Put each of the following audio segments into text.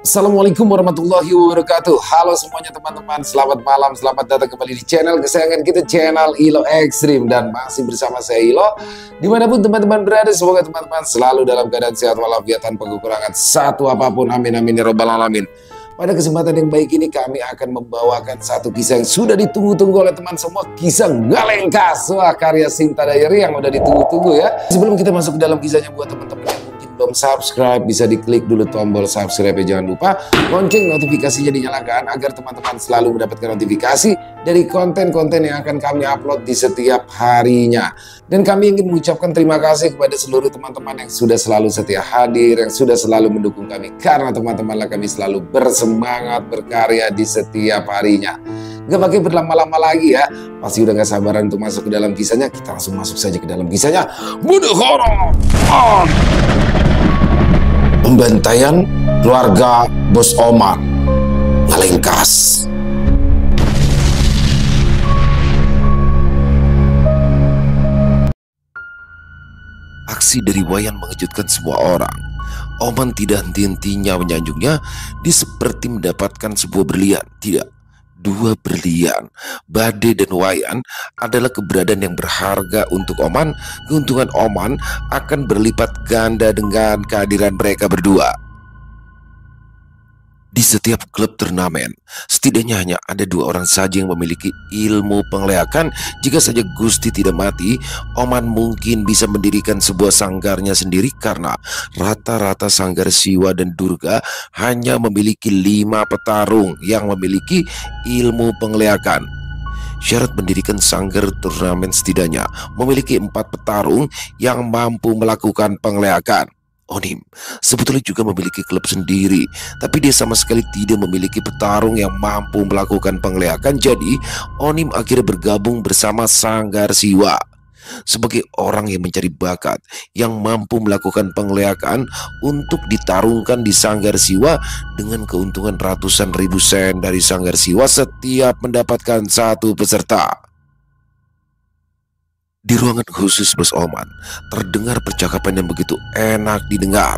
Assalamualaikum warahmatullahi wabarakatuh. Halo semuanya teman-teman, selamat malam, selamat datang kembali di channel kesayangan kita, channel Ilo Ekstrim. Dan masih bersama saya Ilo. Dimanapun teman-teman berada, semoga teman-teman selalu dalam keadaan sehat walafiat tanpa kekurangan satu apapun. Amin amin ya robbal alamin. Pada kesempatan yang baik ini kami akan membawakan satu kisah yang sudah ditunggu-tunggu oleh teman semua. Kisah Ngalengkas, wah, karya Sinta Diary yang udah ditunggu-tunggu ya. Sebelum kita masuk ke dalam kisahnya, buat teman-teman yang belum subscribe, bisa diklik dulu tombol subscribe ya. Jangan lupa lonceng notifikasinya dinyalakan agar teman-teman selalu mendapatkan notifikasi dari konten-konten yang akan kami upload di setiap harinya. Dan kami ingin mengucapkan terima kasih kepada seluruh teman-teman yang sudah selalu setia hadir, yang sudah selalu mendukung kami, karena teman-temanlah kami selalu bersemangat berkarya di setiap harinya. Gak pakai berlama-lama lagi ya, pasti udah gak sabaran untuk masuk ke dalam kisahnya. Kita langsung masuk saja ke dalam kisahnya. Bunuh horor pembantaian keluarga Bos Omar Ngalengkas. Aksi dari Wayan mengejutkan semua orang. Oman tidak henti-hentinya menyanjungnya. Dia seperti mendapatkan sebuah berlian. Tidak, dua berlian. Bade dan Wayan adalah keberadaan yang berharga untuk Oman. Keuntungan Oman akan berlipat ganda dengan kehadiran mereka berdua. Di setiap klub turnamen, setidaknya hanya ada dua orang saja yang memiliki ilmu pengleakan. Jika saja Gusti tidak mati, Oman mungkin bisa mendirikan sebuah sanggarnya sendiri, karena rata-rata sanggar Siwa dan Durga hanya memiliki 5 petarung yang memiliki ilmu pengleakan. Syarat mendirikan sanggar turnamen setidaknya memiliki 4 petarung yang mampu melakukan pengleakan. Onim sebetulnya juga memiliki klub sendiri, tapi dia sama sekali tidak memiliki petarung yang mampu melakukan pengleakan. Jadi Onim akhirnya bergabung bersama Sanggar Siwa sebagai orang yang mencari bakat yang mampu melakukan pengleakan untuk ditarungkan di Sanggar Siwa dengan keuntungan ratusan ribu sen dari Sanggar Siwa setiap mendapatkan satu peserta. Di ruangan khusus Bos Oman terdengar percakapan yang begitu enak didengar.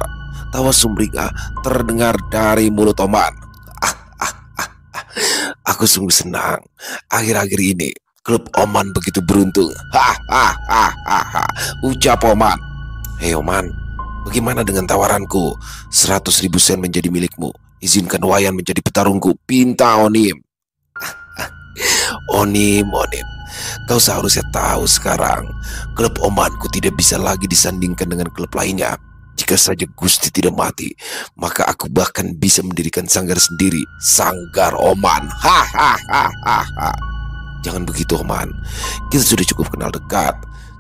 Tawa sumringah terdengar dari mulut Oman. Aku sungguh senang. Akhir-akhir ini klub Oman begitu beruntung. Ucap Oman. Hei Oman, bagaimana dengan tawaranku? 100.000 sen menjadi milikmu. Izinkan Wayan menjadi petarungku, pinta Onim. Onim, kau seharusnya tahu sekarang klub Omanku tidak bisa lagi disandingkan dengan klub lainnya. Jika saja Gusti tidak mati, maka aku bahkan bisa mendirikan sanggar sendiri, Sanggar Oman. Jangan begitu Oman, kita sudah cukup kenal dekat.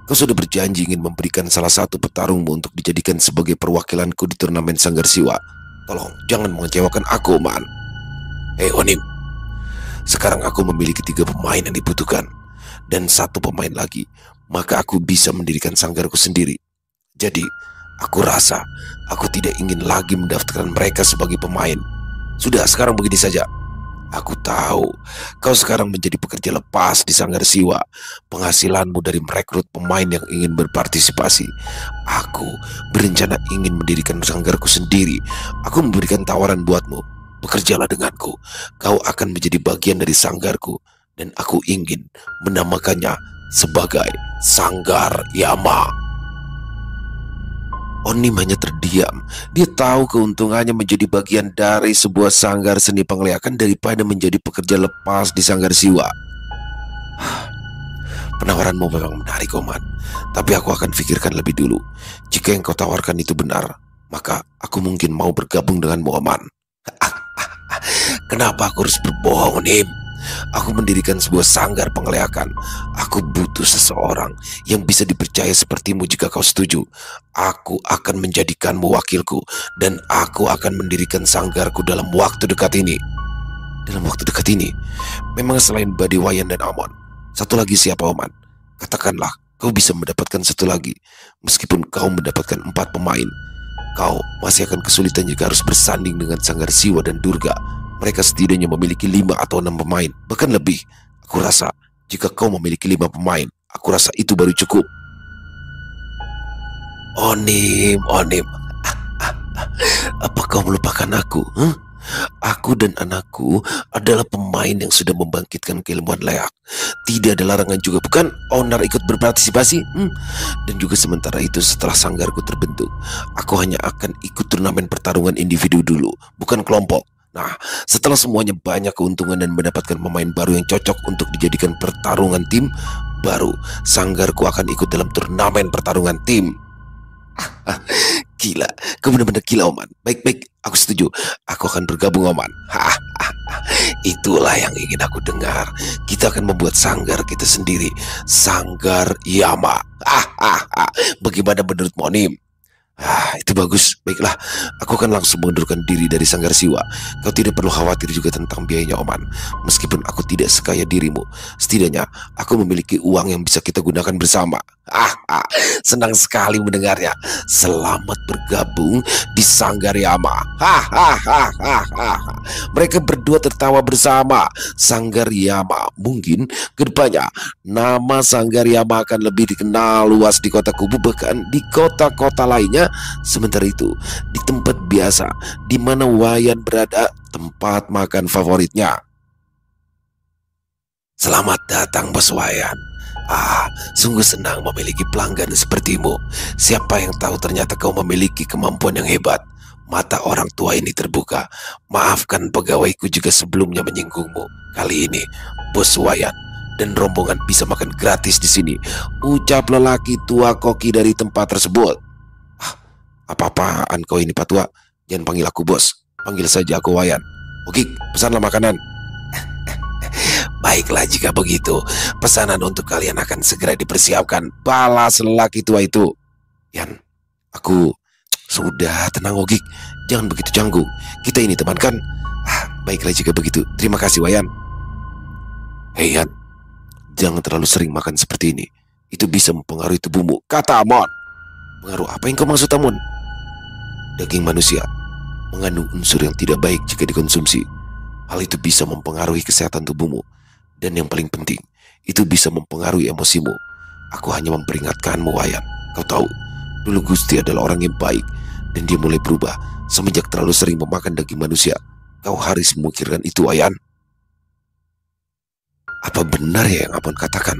Kau sudah berjanji ingin memberikan salah satu petarungmu untuk dijadikan sebagai perwakilanku di turnamen Sanggar Siwa. Tolong jangan mengecewakan aku Oman. Hei Onim, sekarang aku memiliki 3 pemain yang dibutuhkan dan 1 pemain lagi, maka aku bisa mendirikan sanggarku sendiri. Jadi aku rasa aku tidak ingin lagi mendaftarkan mereka sebagai pemain. Sudah, sekarang begini saja. Aku tahu kau sekarang menjadi pekerja lepas di Sanggar Siwa. Penghasilanmu dari merekrut pemain yang ingin berpartisipasi. Aku berencana ingin mendirikan sanggarku sendiri. Aku memberikan tawaran buatmu. Bekerjalah denganku. Kau akan menjadi bagian dari sanggarku, dan aku ingin menamakannya sebagai Sanggar Yama. Onim hanya terdiam. Dia tahu keuntungannya menjadi bagian dari sebuah sanggar seni pengleakan daripada menjadi pekerja lepas di Sanggar Siwa. Penawaranmu memang menarik Oman, tapi aku akan pikirkan lebih dulu. Jika yang kau tawarkan itu benar, maka aku mungkin mau bergabung denganmu Oman. Kenapa aku harus berbohong Onim? Aku mendirikan sebuah sanggar pengleakan. Aku butuh seseorang yang bisa dipercaya sepertimu. Jika kau setuju, aku akan menjadikanmu wakilku, dan aku akan mendirikan sanggarku dalam waktu dekat ini. Dalam waktu dekat ini? Memang selain Bade, Wayan, dan Oman, satu lagi siapa Oman? Katakanlah kau bisa mendapatkan satu lagi. Meskipun kau mendapatkan 4 pemain, kau masih akan kesulitan jika harus bersanding dengan Sanggar Siwa dan Durga. Mereka setidaknya memiliki 5 atau 6 pemain, bahkan lebih. Aku rasa jika kau memiliki 5 pemain, aku rasa itu baru cukup. Onim, Onim, apa kau melupakan aku? Huh? Aku dan anakku adalah pemain yang sudah membangkitkan keilmuan leak. Tidak ada larangan juga, bukan? Onar ikut berpartisipasi. Dan juga sementara itu setelah sanggarku terbentuk, aku hanya akan ikut turnamen pertarungan individu dulu, bukan kelompok. Nah, setelah semuanya banyak keuntungan dan mendapatkan pemain baru yang cocok untuk dijadikan pertarungan tim, baru sanggarku akan ikut dalam turnamen pertarungan tim. Gila, kau benar-benar gila, Oman. Baik-baik, aku setuju. Aku akan bergabung, Oman. Itulah yang ingin aku dengar. Kita akan membuat sanggar kita sendiri, Sanggar Yama. Bagaimana menurutmu, Onim? Itu bagus. Baiklah, aku akan langsung mengundurkan diri dari Sanggar Siwa. Kau tidak perlu khawatir juga tentang biayanya, Oman. Meskipun aku tidak sekaya dirimu, setidaknya aku memiliki uang yang bisa kita gunakan bersama. Senang sekali mendengarnya. Selamat bergabung di Sanggar Yama. Mereka berdua tertawa bersama. Sanggar Yama, mungkin kedepannya nama Sanggar Yama akan lebih dikenal luas di kota Kubu, bahkan di kota-kota lainnya. Sementara itu, di tempat biasa di mana Wayan berada, tempat makan favoritnya. Selamat datang, Bos Wayan. Sungguh senang memiliki pelanggan sepertimu. Siapa yang tahu ternyata kau memiliki kemampuan yang hebat. Mata orang tua ini terbuka. Maafkan pegawaiku juga sebelumnya menyinggungmu. Kali ini, Bos Wayan dan rombongan bisa makan gratis di sini, ucap lelaki tua koki dari tempat tersebut. Apa-apaan kau ini, Pak Tua? Jangan panggil aku bos, panggil saja aku Wayan. Oke, pesanlah makanan. Baiklah jika begitu, pesanan untuk kalian akan segera dipersiapkan, balas lelaki tua itu. Yan, aku sudah tenang, Ogik. Jangan begitu canggung. Kita ini teman kan? Baiklah jika begitu. Terima kasih, Wayan. Hei Yan, jangan terlalu sering makan seperti ini. Itu bisa mempengaruhi tubuhmu, kata Amon. Pengaruh apa yang kau maksud, Amon? Daging manusia mengandung unsur yang tidak baik jika dikonsumsi. Hal itu bisa mempengaruhi kesehatan tubuhmu. Dan yang paling penting, itu bisa mempengaruhi emosimu. Aku hanya memperingatkanmu, Wayan. Kau tahu, dulu Gusti adalah orang yang baik, dan dia mulai berubah semenjak terlalu sering memakan daging manusia. Kau harus memikirkan itu, Wayan. Apa benar ya yang Amon katakan?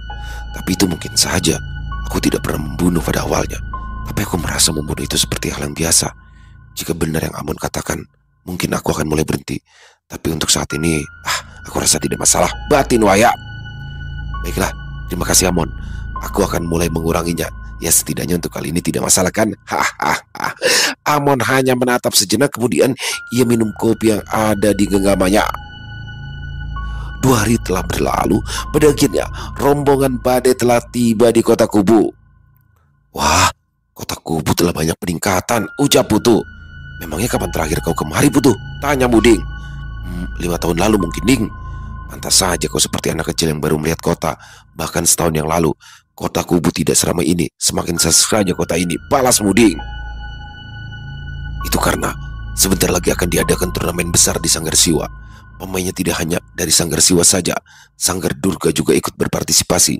Tapi itu mungkin saja. Aku tidak pernah membunuh pada awalnya, tapi aku merasa membunuh itu seperti hal yang biasa. Jika benar yang Amon katakan, mungkin aku akan mulai berhenti. Tapi untuk saat ini, aku rasa tidak masalah. Batin Wayan. Baiklah, terima kasih Amon. Aku akan mulai menguranginya. Ya setidaknya untuk kali ini tidak masalah kan? Amon hanya menatap sejenak, kemudian ia minum kopi yang ada di genggamannya. 2 hari telah berlalu. Pada akhirnya rombongan badai telah tiba di kota Kubu. Wah, kota Kubu telah banyak peningkatan, ucap Putu. Memangnya kapan terakhir kau kemari, Putu? Tanya Buding. 5 tahun lalu mungkin, Ding. Pantas saja kau seperti anak kecil yang baru melihat kota. Bahkan setahun yang lalu, kota Kubu tidak seramai ini. Semakin saja kota ini, balas Muding. Itu karena sebentar lagi akan diadakan turnamen besar di Sanggar Siwa. Pemainnya tidak hanya dari Sanggar Siwa saja, Sanggar Durga juga ikut berpartisipasi.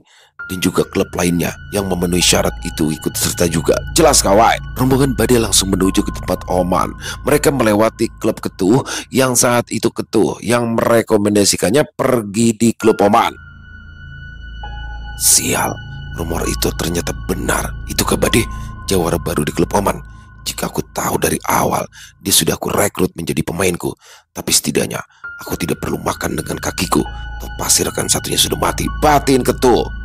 Dan juga klub lainnya yang memenuhi syarat itu ikut serta juga. Jelas kawan. Rombongan badai langsung menuju ke tempat Oman. Mereka melewati klub Ketuh yang saat itu Ketuh yang merekomendasikannya pergi di klub Oman. Sial, rumor itu ternyata benar. Itu Badai, jawara baru di klub Oman. Jika aku tahu dari awal, dia sudah aku rekrut menjadi pemainku. Tapi setidaknya aku tidak perlu makan dengan kakiku. Toh pasti rekan satunya sudah mati. Batin Ketuh.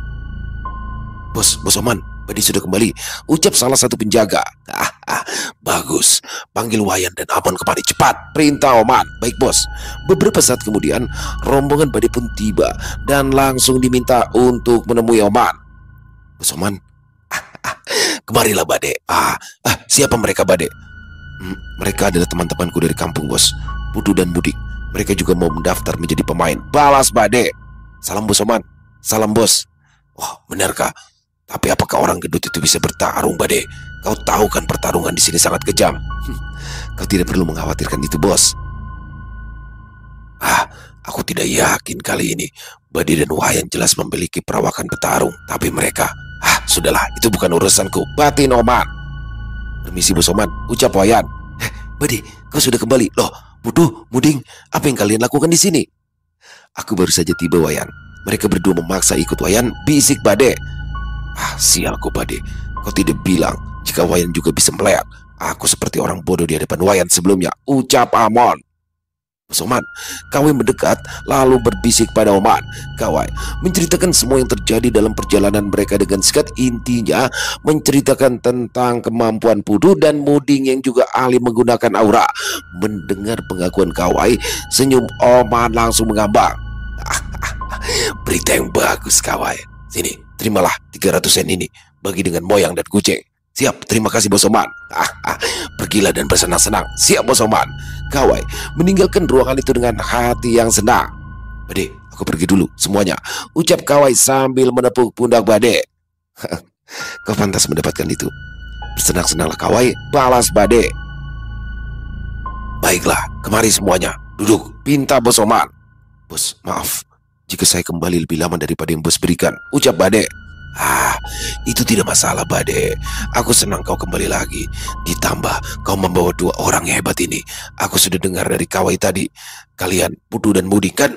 Bos Oman, Badai sudah kembali, ucap salah satu penjaga. Bagus, panggil Wayan dan Amon kemari cepat, perintah Oman. Baik bos. Beberapa saat kemudian, rombongan Badai pun tiba dan langsung diminta untuk menemui Oman. Bos Oman, kemarilah Badai. Siapa mereka Badai? Mereka adalah teman-temanku dari kampung bos, Putu dan Budik. Mereka juga mau mendaftar menjadi pemain, balas Badai. Salam bos Oman. Salam bos. Wah, benarkah? Tapi apakah orang gendut itu bisa bertarung, Badai? Kau tahu kan pertarungan di sini sangat kejam. Kau tidak perlu mengkhawatirkan itu, bos. Aku tidak yakin kali ini. Badai dan Wayan jelas memiliki perawakan petarung. Tapi mereka, sudahlah, itu bukan urusanku. Batin Oman. Permisi Bos Oman, ucap Wayan. Bade, kau sudah kembali. Loh, Putu, Muding, apa yang kalian lakukan di sini? Aku baru saja tiba, Wayan. Mereka berdua memaksa ikut Wayan, bisik Bade. Ah, sial kau Bade. Kau tidak bilang jika Wayan juga bisa melihat. Aku seperti orang bodoh di hadapan Wayan sebelumnya, ucap Amon. Bos Oman, Kawai mendekat lalu berbisik pada Oman. Kawai menceritakan semua yang terjadi dalam perjalanan mereka dengan singkat. Intinya menceritakan tentang kemampuan Putu dan Muding yang juga ahli menggunakan aura. Mendengar pengakuan Kawai, senyum Oman langsung mengambang. Berita yang bagus Kawai. Sini, terimalah 300 sen ini, bagi dengan moyang dan kucing. Siap, terima kasih Bos Oman. Pergilah dan bersenang-senang. Siap Bos Oman. Kawai meninggalkan ruangan itu dengan hati yang senang. Bade, aku pergi dulu semuanya, ucap Kawai sambil menepuk pundak Bade. Kau pantas mendapatkan itu. Bersenang-senanglah Kawai, balas Bade. Baiklah, kemari semuanya. Duduk, pinta Bos Oman. Bos, maaf jika saya kembali lebih lama daripada yang bos berikan, ucap Bade. Itu tidak masalah Bade. Aku senang kau kembali lagi. Ditambah kau membawa 2 orang yang hebat ini. Aku sudah dengar dari Kawai tadi. Kalian, Putu dan Muding kan?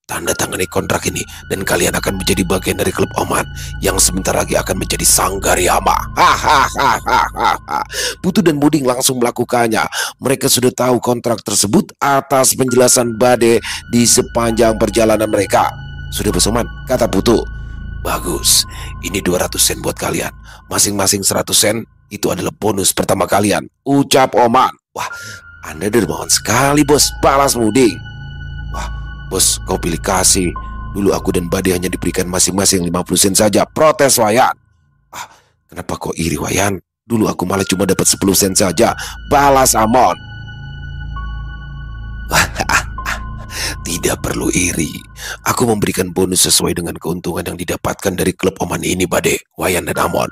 Tanda tangani kontrak ini dan kalian akan menjadi bagian dari klub Oman yang sebentar lagi akan menjadi Sanggar Yama. Putu dan Muding langsung melakukannya. Mereka sudah tahu kontrak tersebut atas penjelasan Bade di sepanjang perjalanan mereka. Sudah Bos Oman, kata Putu. Bagus, ini 200 sen buat kalian. Masing-masing 100 sen, itu adalah bonus pertama kalian, ucap Oman. Wah, Anda dermawan sekali Bos, balas Muding. Wah, Bos, kau pilih kasih. Dulu aku dan Bade hanya diberikan masing-masing 50 sen saja, protes Wayan. Kenapa kau iri Wayan? Dulu aku malah cuma dapat 10 sen saja, balas Amon. Tidak perlu iri. Aku memberikan bonus sesuai dengan keuntungan yang didapatkan dari klub Oman ini Bade, Wayan dan Amon.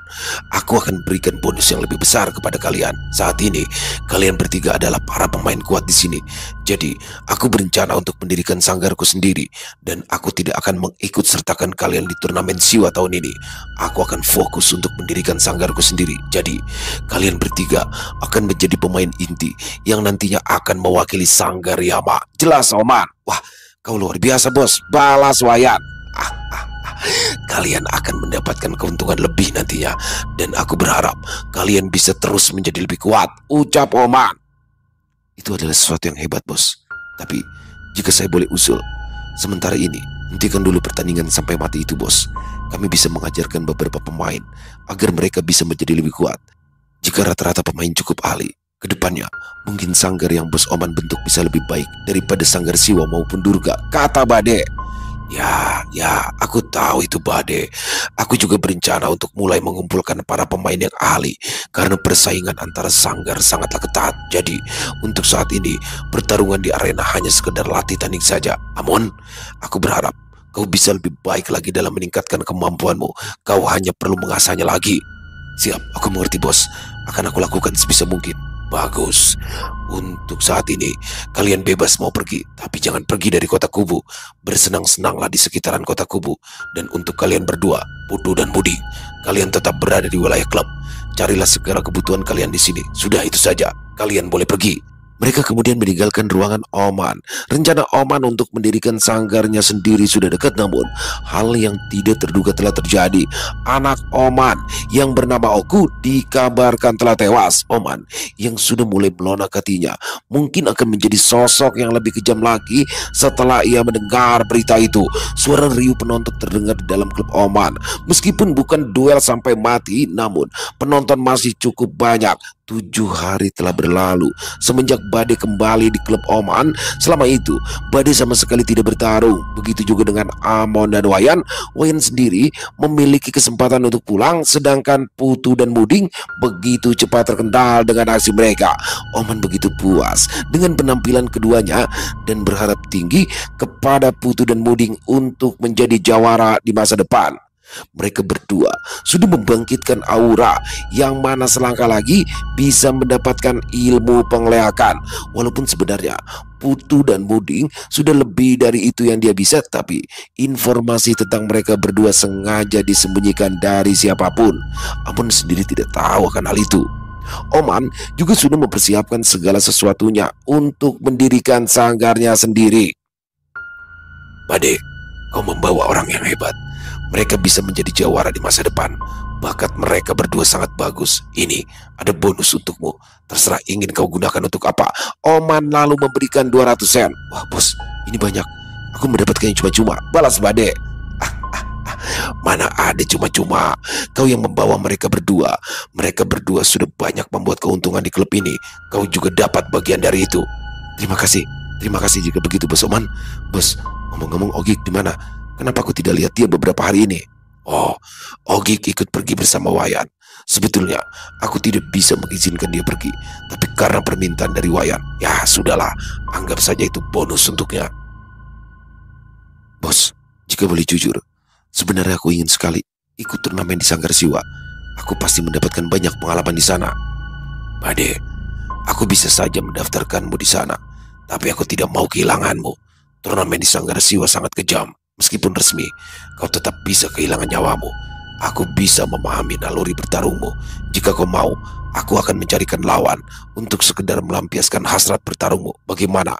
Aku akan berikan bonus yang lebih besar kepada kalian. Saat ini kalian bertiga adalah para pemain kuat di sini. Jadi aku berencana untuk mendirikan sanggarku sendiri dan aku tidak akan mengikut sertakan kalian di turnamen Siwa tahun ini. Aku akan fokus untuk mendirikan sanggarku sendiri. Jadi kalian bertiga akan menjadi pemain inti yang nantinya akan mewakili Sanggar Yama. Jelas Oman? Wah, kau luar biasa Bos, balas Wayan. Kalian akan mendapatkan keuntungan lebih nantinya dan aku berharap kalian bisa terus menjadi lebih kuat, ucap Oman. Itu adalah sesuatu yang hebat Bos. Tapi jika saya boleh usul, sementara ini hentikan dulu pertandingan sampai mati itu Bos. Kami bisa mengajarkan beberapa pemain agar mereka bisa menjadi lebih kuat. Jika rata-rata pemain cukup ahli, kedepannya mungkin sanggar yang Bos Oman bentuk bisa lebih baik daripada sanggar Siwa maupun Durga, kata Bade. Ya, aku tahu itu Bade. Aku juga berencana untuk mulai mengumpulkan para pemain yang ahli karena persaingan antara sanggar sangatlah ketat. Jadi untuk saat ini pertarungan di arena hanya sekedar latih tanding saja. Namun aku berharap kau bisa lebih baik lagi dalam meningkatkan kemampuanmu. Kau hanya perlu mengasahnya lagi. Siap, aku mengerti Bos. Akan aku lakukan sebisa mungkin. Bagus. Untuk saat ini kalian bebas mau pergi, tapi jangan pergi dari kota kubu. Bersenang-senanglah di sekitaran kota kubu. Dan untuk kalian berdua, Putu dan Muding, kalian tetap berada di wilayah klub. Carilah segala kebutuhan kalian di sini. Sudah itu saja. Kalian boleh pergi. Mereka kemudian meninggalkan ruangan Oman. Rencana Oman untuk mendirikan sanggarnya sendiri sudah dekat, namun hal yang tidak terduga telah terjadi. Anak Oman yang bernama Oku dikabarkan telah tewas. Oman yang sudah mulai melunak hatinya mungkin akan menjadi sosok yang lebih kejam lagi setelah ia mendengar berita itu. Suara riuh penonton terdengar di dalam klub Oman. Meskipun bukan duel sampai mati, namun penonton masih cukup banyak. 7 hari telah berlalu semenjak Bade kembali di klub Oman. Selama itu Bade sama sekali tidak bertarung. Begitu juga dengan Amon dan Wayan. Wayan sendiri memiliki kesempatan untuk pulang, sedangkan Putu dan Muding begitu cepat terkendal dengan aksi mereka. Oman begitu puas dengan penampilan keduanya dan berharap tinggi kepada Putu dan Muding untuk menjadi jawara di masa depan. Mereka berdua sudah membangkitkan aura yang mana selangkah lagi bisa mendapatkan ilmu penglihatan. Walaupun sebenarnya Putu dan Muding sudah lebih dari itu yang dia bisa, tapi informasi tentang mereka berdua sengaja disembunyikan dari siapapun. Amon sendiri tidak tahu akan hal itu. Oman juga sudah mempersiapkan segala sesuatunya untuk mendirikan sanggarnya sendiri. Bade, kau membawa orang yang hebat. Mereka bisa menjadi jawara di masa depan. Bakat mereka berdua sangat bagus. Ini ada bonus untukmu. Terserah ingin kau gunakan untuk apa. Oman lalu memberikan 200 sen. Wah bos, ini banyak. Aku mendapatkannya cuma-cuma. Balas Bade. Mana ada cuma-cuma. Kau yang membawa mereka berdua. Mereka berdua sudah banyak membuat keuntungan di klub ini. Kau juga dapat bagian dari itu. Terima kasih. Terima kasih jika begitu Bos Oman. Bos, ngomong-ngomong Ogik di mana? Kenapa aku tidak lihat dia beberapa hari ini? Oh, Ogik ikut pergi bersama Wayan. Sebetulnya aku tidak bisa mengizinkan dia pergi, tapi karena permintaan dari Wayan, ya sudahlah, anggap saja itu bonus untuknya. Bos, jika boleh jujur, sebenarnya aku ingin sekali ikut turnamen di Sanggar Siwa. Aku pasti mendapatkan banyak pengalaman di sana. Bade, aku bisa saja mendaftarkanmu di sana, tapi aku tidak mau kehilanganmu. Turnamen di Sanggar Siwa sangat kejam. Meskipun resmi, kau tetap bisa kehilangan nyawamu. Aku bisa memahami naluri bertarungmu. Jika kau mau, aku akan mencarikan lawan untuk sekedar melampiaskan hasrat bertarungmu. Bagaimana?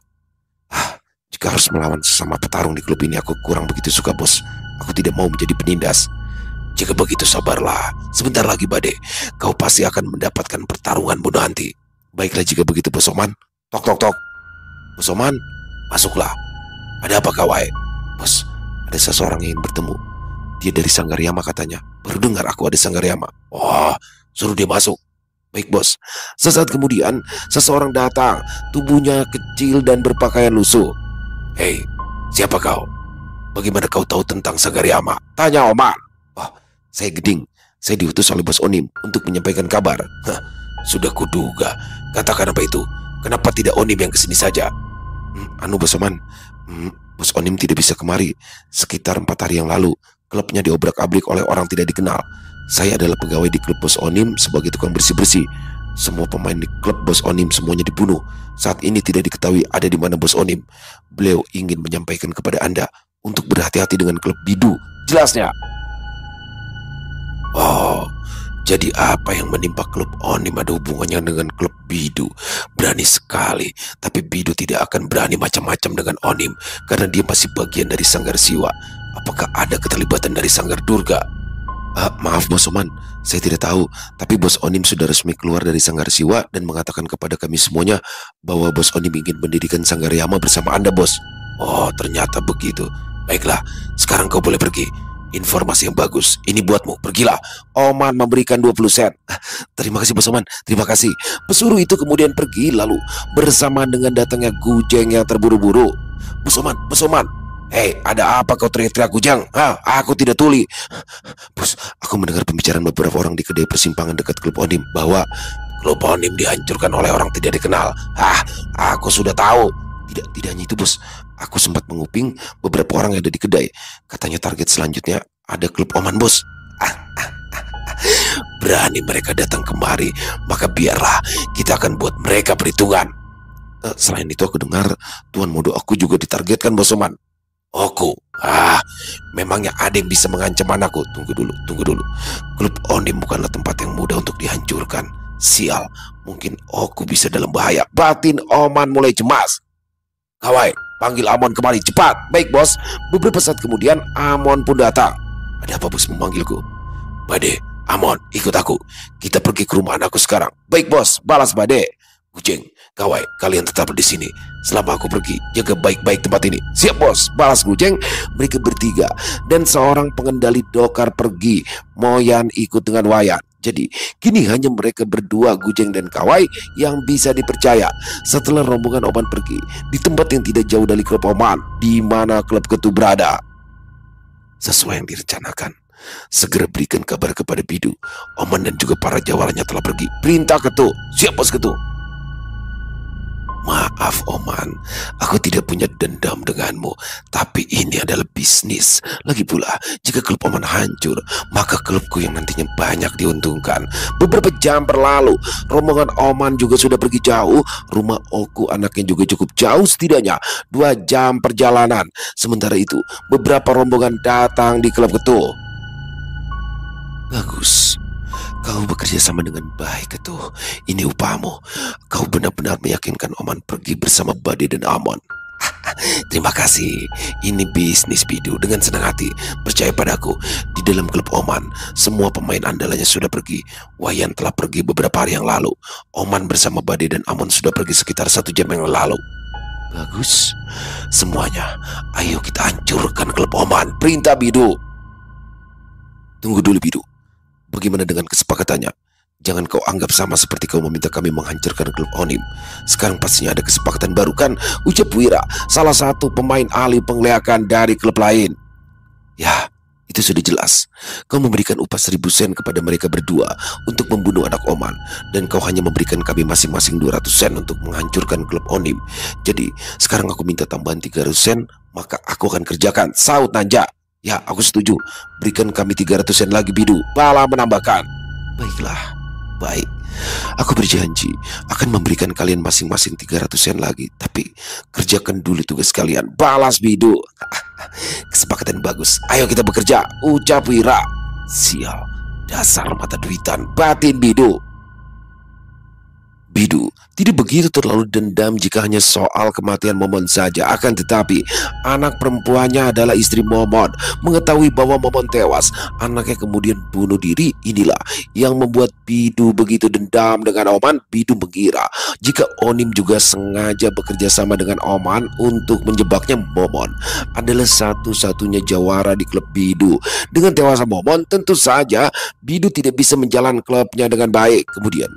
Jika harus melawan sesama petarung di klub ini, aku kurang begitu suka, Bos. Aku tidak mau menjadi penindas. Jika begitu sabarlah. Sebentar lagi Bade, kau pasti akan mendapatkan pertarunganmu nanti. Baiklah jika begitu Bos Oman. Tok tok tok. Bos Oman, masuklah. Ada apa Kawai? Bos, ada seseorang yang ingin bertemu. Dia dari Sanggar Yama katanya. Baru dengar aku ada Sanggar Yama. Wah, suruh dia masuk. Baik bos. Sesaat kemudian seseorang datang. Tubuhnya kecil dan berpakaian lusuh. Hei, siapa kau? Bagaimana kau tahu tentang Sanggar Yama? Tanya Oman. Oh, saya Geding. Saya diutus oleh Bos Onim untuk menyampaikan kabar. Sudah kuduga. Katakan apa itu? Kenapa tidak Onim yang kesini saja? Bos Oman, Bos Onim tidak bisa kemari. Sekitar 4 hari yang lalu, klubnya diobrak-abrik oleh orang tidak dikenal. Saya adalah pegawai di klub Bos Onim sebagai tukang bersih-bersih. Semua pemain di klub Bos Onim semuanya dibunuh. Saat ini tidak diketahui ada di mana Bos Onim. Beliau ingin menyampaikan kepada Anda untuk berhati-hati dengan klub Bidu. Jelasnya. Oh, jadi apa yang menimpa klub Onim ada hubungannya dengan klub Bidu? Berani sekali. Tapi Bidu tidak akan berani macam-macam dengan Onim karena dia masih bagian dari Sanggar Siwa. Apakah ada keterlibatan dari Sanggar Durga? Maaf Bos Oman, saya tidak tahu. Tapi Bos Onim sudah resmi keluar dari Sanggar Siwa dan mengatakan kepada kami semuanya bahwa Bos Onim ingin mendirikan Sanggar Yama bersama Anda, Bos. Oh, ternyata begitu. Baiklah, sekarang kau boleh pergi. Informasi yang bagus, ini buatmu, pergilah. Oman memberikan 20 sen. Terima kasih Bos Oman, terima kasih. Pesuruh itu kemudian pergi lalu bersama dengan datangnya Gujeng yang terburu-buru. Bos Oman. Hei, ada apa kau teriak-teriak Gujeng? Aku tidak tuli. Bos, aku mendengar pembicaraan beberapa orang di kedai persimpangan dekat klub Onim bahwa klub Onim dihancurkan oleh orang tidak dikenal. Aku sudah tahu. Tidak hanya itu bos, aku sempat menguping beberapa orang yang ada di kedai. Katanya target selanjutnya ada klub Oman bos. Berani mereka datang kemari, maka biarlah kita akan buat mereka perhitungan. Selain itu aku dengar Tuan Modo aku juga ditargetkan bos Oman. Oku, memangnya ada yang bisa mengancam anakku? Tunggu dulu. Klub Onim bukanlah tempat yang mudah untuk dihancurkan. Sial, mungkin Oku bisa dalam bahaya. Batin Oman mulai cemas. Kawai, panggil Amon kemari, cepat. Baik bos. Beberapa saat kemudian Amon pun datang. Ada apa bos memanggilku? Bade, Amon, ikut aku. Kita pergi ke rumah anakku sekarang. Baik bos, balas Bade. Gujeng, Kawai, kalian tetap di sini. Selama aku pergi, jaga baik-baik tempat ini. Siap bos, balas Gujeng. Mereka bertiga dan seorang pengendali dokar pergi. Moyan ikut dengan Wayan. Jadi, kini hanya mereka berdua, Gujeng dan Kawai, yang bisa dipercaya. Setelah rombongan Oman pergi, di tempat yang tidak jauh dari klub Oman, di mana klub Ketu berada. Sesuai yang direncanakan, segera berikan kabar kepada Bidu. Oman dan juga para jawarannya telah pergi. Perintah Ketu, siap bos Ketu. Maaf Oman, aku tidak punya dendam denganmu, tapi ini adalah bisnis. Lagi pula, jika klub Oman hancur, maka klubku yang nantinya banyak diuntungkan. Beberapa jam berlalu, rombongan Oman juga sudah pergi jauh. Rumah Oku anaknya juga cukup jauh, setidaknya 2 jam perjalanan. Sementara itu, beberapa rombongan datang di klub Ketu. Bagus. Kau bekerja sama dengan baik, Ketuh. Ini upahmu. Kau benar-benar meyakinkan Oman pergi bersama Bade dan Amon. Terima kasih. Ini bisnis, Bidu. Dengan senang hati. Percaya padaku. Di dalam klub Oman, semua pemain andalannya sudah pergi. Wayan telah pergi beberapa hari yang lalu. Oman bersama Bade dan Amon sudah pergi sekitar 1 jam yang lalu. Bagus. Semuanya. Ayo kita hancurkan klub Oman. Perintah, Bidu. Tunggu dulu, Bidu. Bagaimana dengan kesepakatannya? Jangan kau anggap sama seperti kau meminta kami menghancurkan klub Onim. Sekarang pastinya ada kesepakatan baru kan? Ucap Wira, salah satu pemain ahli penglihatan dari klub lain. Ya, itu sudah jelas. Kau memberikan upah 1000 sen kepada mereka berdua untuk membunuh anak Oman. Dan kau hanya memberikan kami masing-masing 200 sen untuk menghancurkan klub Onim. Jadi, sekarang aku minta tambahan 300 sen, maka aku akan kerjakan. Saud Nanja. Ya, aku setuju. Berikan kami 300 sen lagi, Bidu. Bala menambahkan. Baiklah, baik. Aku berjanji akan memberikan kalian masing-masing 300 sen lagi. Tapi kerjakan dulu tugas kalian. Balas, Bidu. Kesepakatan bagus. Ayo kita bekerja. Ucap Wira. Sial, dasar mata duitan. Batin, Bidu. Bidu tidak begitu terlalu dendam jika hanya soal kematian Momon saja. Akan tetapi anak perempuannya adalah istri Momon. Mengetahui bahwa Momon tewas, anaknya kemudian bunuh diri. Inilah yang membuat Bidu begitu dendam dengan Oman. Bidu mengira jika Onim juga sengaja bekerja sama dengan Oman untuk menjebaknya. Momon adalah satu-satunya jawara di klub Bidu. Dengan tewasnya Momon, tentu saja Bidu tidak bisa menjalankan klubnya dengan baik. Kemudian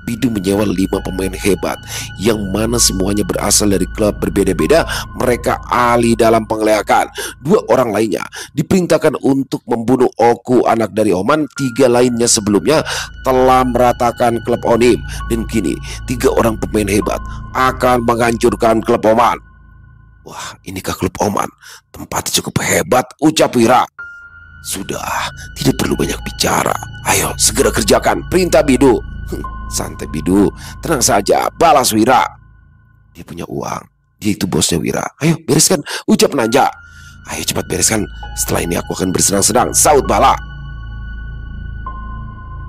Bidu menyewa 5 pemain hebat yang mana semuanya berasal dari klub berbeda-beda. Mereka ahli dalam penglihatan. 2 orang lainnya diperintahkan untuk membunuh Oku, anak dari Oman. 3 lainnya sebelumnya telah meratakan klub Onim. Dan kini 3 orang pemain hebat akan menghancurkan klub Oman. Wah, inikah klub Oman? Tempatnya cukup hebat, ucap Wira. Sudah, tidak perlu banyak bicara. Ayo segera kerjakan. Perintah, Bidu. Santai, Bidu, tenang saja, balas Wira. Dia punya uang, dia itu bosnya Wira. Ayo bereskan, ucap Nanja. Ayo cepat bereskan, setelah ini aku akan bersenang-senang, saud Bala.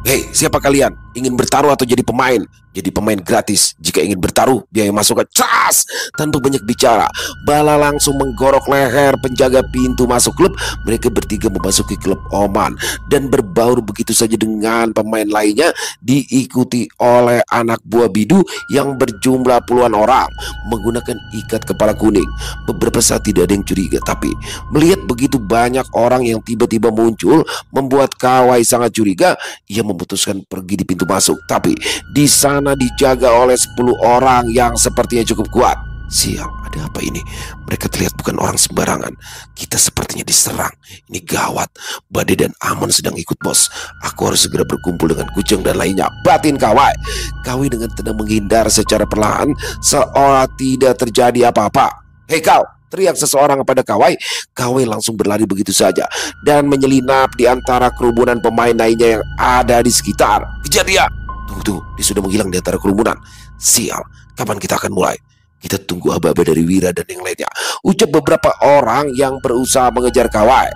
Hei, siapa kalian? Ingin bertaruh atau jadi pemain? Jadi pemain gratis. Jika ingin bertaruh, biaya masuknya cas. Tanpa banyak bicara, Bala langsung menggorok leher penjaga pintu masuk klub. Mereka bertiga memasuki klub Oman dan berbaur begitu saja dengan pemain lainnya, diikuti oleh anak buah Bidu yang berjumlah puluhan orang menggunakan ikat kepala kuning. Beberapa saat tidak ada yang curiga, tapi melihat begitu banyak orang yang tiba-tiba muncul membuat Kawai sangat curiga. Ia memutuskan pergi di pintu masuk, tapi di sana dijaga oleh 10 orang yang sepertinya cukup kuat. Sial, ada apa ini? Mereka terlihat bukan orang sembarangan. Kita sepertinya diserang. Ini gawat. Bade dan Amon sedang ikut bos. Aku harus segera berkumpul dengan Kujang dan lainnya. Batin Kawai. Kawai dengan tenang menghindar secara perlahan seolah tidak terjadi apa-apa. Hei kau! Teriak seseorang kepada Kawai. Kawai langsung berlari begitu saja dan menyelinap di antara kerumunan pemain lainnya yang ada di sekitar. Kejar dia! Tunggu, dia sudah menghilang di antara kerumunan. Sial, kapan kita akan mulai? Kita tunggu aba-aba dari Wira dan yang lainnya, ucap beberapa orang yang berusaha mengejar Kawai.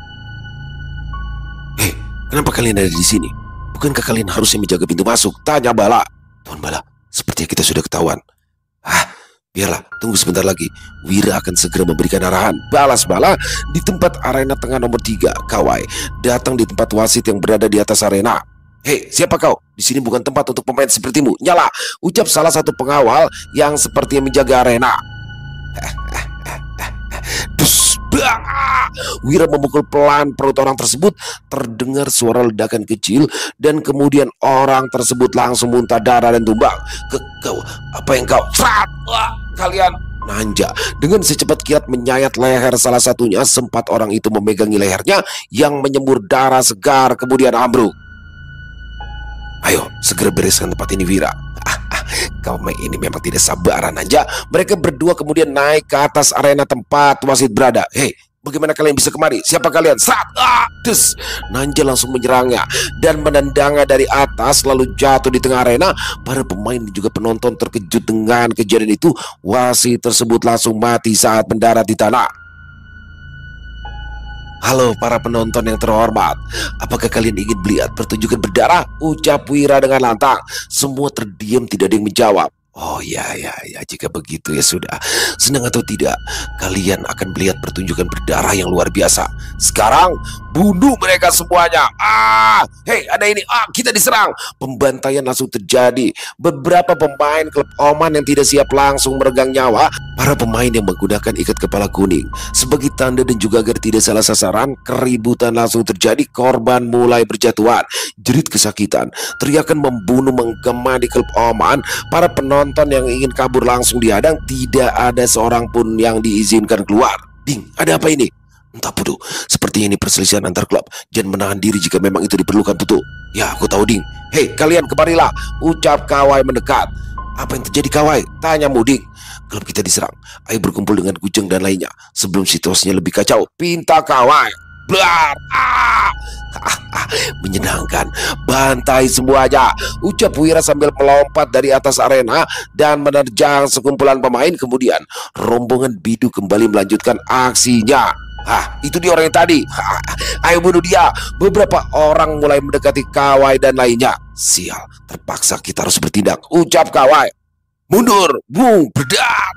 Hei, kenapa kalian ada di sini? Bukankah kalian harusnya menjaga pintu masuk? Tanya Bala. Tuan Bala, sepertinya kita sudah ketahuan. Biarlah, tunggu sebentar lagi. Wira akan segera memberikan arahan. Balas Bala. Di tempat arena tengah nomor 3, Kawai datang di tempat wasit yang berada di atas arena. Hei, siapa kau? Di sini bukan tempat untuk pemain sepertimu. Nyala, ucap salah satu pengawal yang sepertinya menjaga arena. Dus, Wira memukul pelan perut orang tersebut. Terdengar suara ledakan kecil dan kemudian orang tersebut langsung muntah darah dan tumbang. Kau, apa yang kau? Kalian! Nanja dengan secepat kilat menyayat leher salah satunya. Sempat orang itu memegangi lehernya yang menyembur darah segar kemudian ambruk. Ayo segera bereskan tempat ini, Wira. Kau ini memang tidak sabaran aja. Mereka berdua kemudian naik ke atas arena tempat wasit berada. Hei, bagaimana kalian bisa kemari? Siapa kalian? Des! Nanja langsung menyerangnya dan menendangnya dari atas lalu jatuh di tengah arena. Para pemain dan juga penonton terkejut dengan kejadian itu. Wasit tersebut langsung mati saat mendarat di tanah. Halo para penonton yang terhormat, apakah kalian ingin melihat pertunjukan berdarah? Ucap Wira dengan lantang. Semua terdiam, tidak ada yang menjawab. Oh ya, jika begitu ya sudah. Senang atau tidak, kalian akan melihat pertunjukan berdarah yang luar biasa. Sekarang, bunuh mereka semuanya. Hei, ada ini. Kita diserang. Pembantaian langsung terjadi. Beberapa pemain klub Oman yang tidak siap langsung meregang nyawa. Para pemain yang menggunakan ikat kepala kuning sebagai tanda dan juga agar tidak salah sasaran, keributan langsung terjadi. Korban mulai berjatuhan. Jerit kesakitan, teriakan membunuh menggema di klub Oman. Para penonton yang ingin kabur langsung dihadang. Tidak ada seorang pun yang diizinkan keluar. Ding, ada apa ini? Entah Putu, seperti ini perselisihan antar klub. Jangan menahan diri jika memang itu diperlukan Putu. Ya, aku tahu Ding. Hei, kalian kemarilah, ucap Kawai mendekat. Apa yang terjadi Kawai? Tanya Muding. Klub kita diserang. Ayo berkumpul dengan Gujeng dan lainnya sebelum situasinya lebih kacau, pinta Kawai. Blar. Menyenangkan. Bantai semuanya, ucap Wira sambil melompat dari atas arena dan menerjang sekumpulan pemain. Kemudian rombongan bidu kembali melanjutkan aksinya. Itu dia orang yang tadi. Ayo bunuh dia. Beberapa orang mulai mendekati Kawai dan lainnya. Sial, terpaksa kita harus bertindak, ucap Kawai. Mundur, bung, bedak.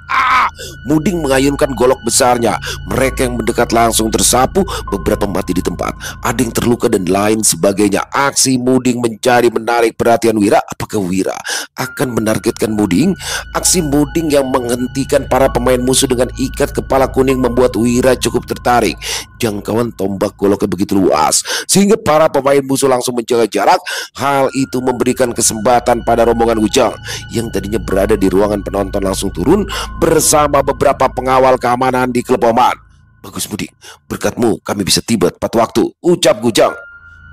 Muding mengayunkan golok besarnya. Mereka yang mendekat langsung tersapu. Beberapa mati di tempat, ada yang terluka dan lain sebagainya. Aksi Muding mencari menarik perhatian Wira. Apakah Wira akan menargetkan Muding? Aksi Muding yang menghentikan para pemain musuh dengan ikat kepala kuning membuat Wira cukup tertarik. Jangkauan tombak goloknya begitu luas sehingga para pemain musuh langsung menjaga jarak. Hal itu memberikan kesempatan pada rombongan Ujang yang tadinya berada di ruangan penonton langsung turun bersama beberapa pengawal keamanan di klub Oman. Bagus Muding, berkatmu kami bisa tiba tepat waktu, ucap Gujang.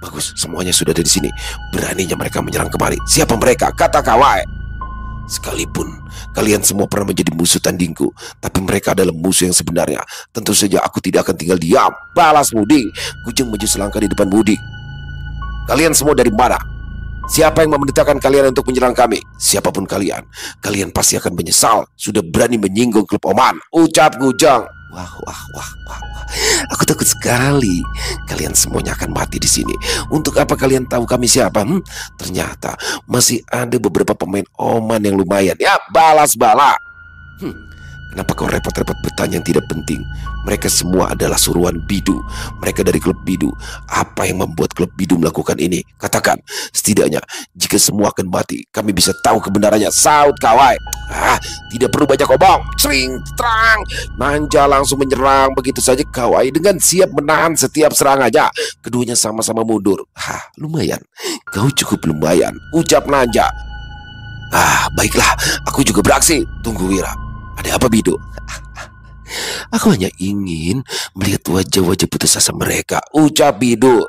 Bagus, semuanya sudah ada di sini. Beraninya mereka menyerang kemari. Siapa mereka? Kata Kawai. Sekalipun kalian semua pernah menjadi musuh tandingku, tapi mereka adalah musuh yang sebenarnya. Tentu saja aku tidak akan tinggal diam, balas Muding. Gujang maju selangkah di depan Muding. Kalian semua dari mana? Siapa yang memerintahkan kalian untuk menyerang kami? Siapapun kalian, kalian pasti akan menyesal sudah berani menyinggung klub Oman, ucap Gujang. Wah. Aku takut sekali kalian semuanya akan mati di sini. Untuk apa kalian tahu kami siapa? Ternyata masih ada beberapa pemain Oman yang lumayan. Ya, balas bala. Kenapa kau repot-repot bertanya yang tidak penting? Mereka semua adalah suruhan bidu. Mereka dari klub bidu. Apa yang membuat klub bidu melakukan ini? Katakan, setidaknya jika semua akan mati, kami bisa tahu kebenarannya, saut Kawai. Tidak perlu banyak omong. Sering terang. Nanja langsung menyerang begitu saja. Kawai dengan siap menahan setiap serangannya. Keduanya sama-sama mundur. Lumayan. Kau cukup lumayan, ucap Nanja. Baiklah, aku juga beraksi. Tunggu Wira. Ada apa Bidu? Aku hanya ingin melihat wajah-wajah putus asa mereka, ucap Bidu.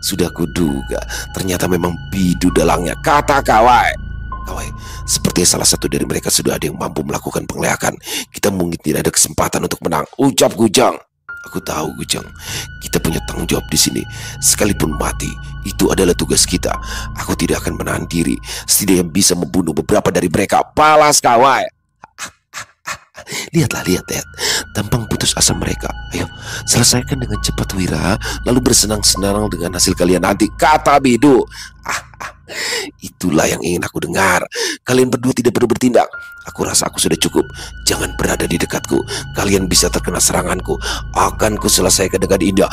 Sudah kuduga, ternyata memang Bidu dalangnya, kata Kawai. Kawai, seperti salah satu dari mereka sudah ada yang mampu melakukan penglihatan. Kita mungkin tidak ada kesempatan untuk menang, ucap Gujang. Aku tahu Gujang, kita punya tanggung jawab di sini. Sekalipun mati, itu adalah tugas kita. Aku tidak akan menahan diri. Setidaknya bisa membunuh beberapa dari mereka, balas Kawai. Lihat, tampang putus asa mereka. Ayo, selesaikan dengan cepat Wira, lalu bersenang-senang dengan hasil kalian nanti, kata Bidu. Itulah yang ingin aku dengar. Kalian berdua tidak perlu bertindak. Aku rasa aku sudah cukup. Jangan berada di dekatku. Kalian bisa terkena seranganku. Akan kuselesaikan dengan indah.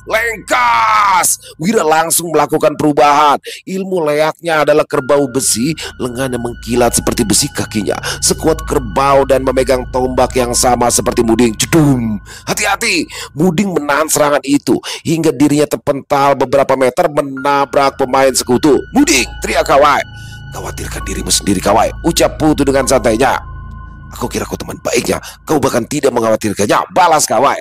Lengkas! Wira langsung melakukan perubahan. Ilmu layaknya adalah kerbau besi. Lengannya mengkilat seperti besi kakinya. Sekuat kerbau dan memegang tombak yang sama seperti Muding. Jedum! Hati-hati! Muding menahan serangan itu hingga dirinya terpental beberapa meter menabrak pemain sekutu. Muding! Teriak Kawai. Khawatirkan dirimu sendiri Kawai, ucap Putu dengan santainya. Aku kira kau teman baiknya, kau bahkan tidak mengkhawatirkannya, balas Kawai.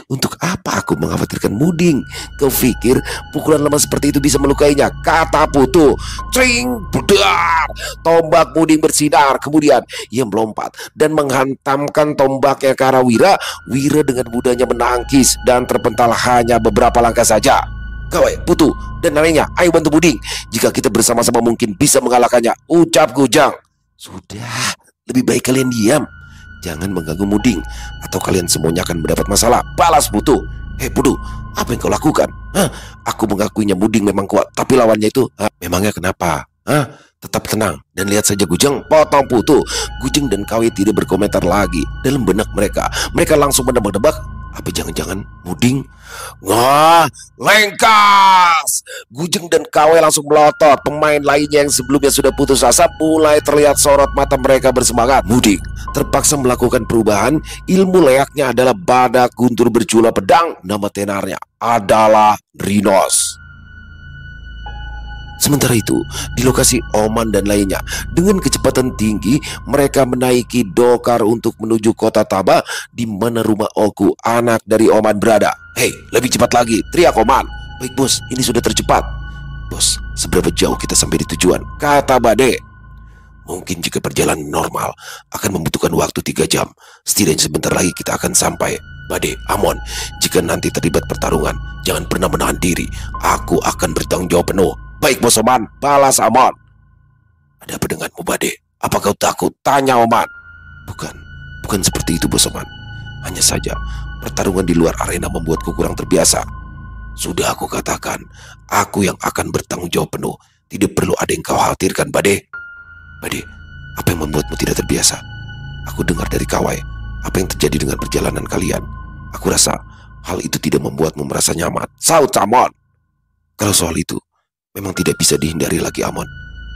Untuk apa aku mengkhawatirkan Muding? Kau pikir pukulan lemah seperti itu bisa melukainya, kata Putu. Cring, budar. Tombak Muding bersinar. Kemudian ia melompat dan menghantamkan tombaknya ke arah Wira. Wira dengan mudahnya menangkis dan terpental hanya beberapa langkah saja. Kawai, Putu, dan lainnya, ayo bantu Muding. Jika kita bersama-sama mungkin bisa mengalahkannya, ucap Gujang. Sudah, lebih baik kalian diam. Jangan mengganggu Muding, atau kalian semuanya akan mendapat masalah. Balas Putu. Hei Putu, apa yang kau lakukan? Hah? Aku mengakuinya Muding memang kuat, tapi lawannya itu, memangnya kenapa? Hah? Tetap tenang dan lihat saja Gujeng. Potong Putu. Gujeng dan Kawe tidak berkomentar lagi. Dalam benak mereka langsung menebak-nebak, apa jangan-jangan Muding? Wah, lengkas! Gujeng dan Kawe langsung melotot. Pemain lainnya yang sebelumnya sudah putus asa mulai terlihat sorot mata mereka bersemangat. Muding terpaksa melakukan perubahan. Ilmu layaknya adalah badak guntur bercula pedang. Nama tenarnya adalah Rinos. Sementara itu, di lokasi Oman dan lainnya, dengan kecepatan tinggi, mereka menaiki dokar untuk menuju kota Taba, di mana rumah Oku, anak dari Oman, berada. Hei, lebih cepat lagi, teriak Oman. Baik bos, ini sudah tercepat. Bos, seberapa jauh kita sampai di tujuan? Kata Bade. Mungkin jika perjalanan normal akan membutuhkan waktu 3 jam. Setidaknya sebentar lagi kita akan sampai. Bade, Amon, jika nanti terlibat pertarungan, jangan pernah menahan diri. Aku akan bertanggung jawab penuh. Baik bos Oman, balas Amon. Ada apa denganmu Bade? Apa kau takut? Tanya Oman. Bukan seperti itu bos Oman. Hanya saja pertarungan di luar arena membuatku kurang terbiasa. Sudah aku katakan, aku yang akan bertanggung jawab penuh. Tidak perlu ada yang kau khawatirkan Bade. Bade, apa yang membuatmu tidak terbiasa? Aku dengar dari Kawai apa yang terjadi dengan perjalanan kalian. Aku rasa hal itu tidak membuatmu merasa nyaman. Saut Amon. Kalau soal itu memang tidak bisa dihindari lagi Amon,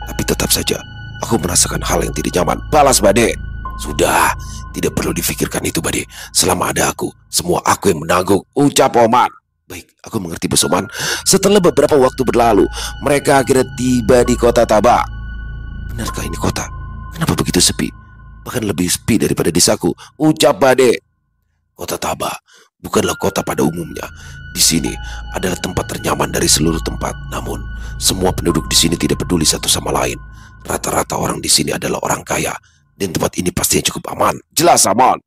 tapi tetap saja aku merasakan hal yang tidak nyaman. Balas Bade. Sudah, tidak perlu difikirkan itu Bade. Selama ada aku, semua aku yang menanggung, ucap Oman. Baik, aku mengerti bos Oman. Setelah beberapa waktu berlalu, mereka akhirnya tiba di kota Taba. Benarkah ini kota? Kenapa begitu sepi? Bahkan lebih sepi daripada desaku, ucap Bade. Kota Taba bukanlah kota pada umumnya. Di sini adalah tempat ternyaman dari seluruh tempat. Namun, semua penduduk di sini tidak peduli satu sama lain. Rata-rata orang di sini adalah orang kaya, dan tempat ini pastinya cukup aman. Jelas aman.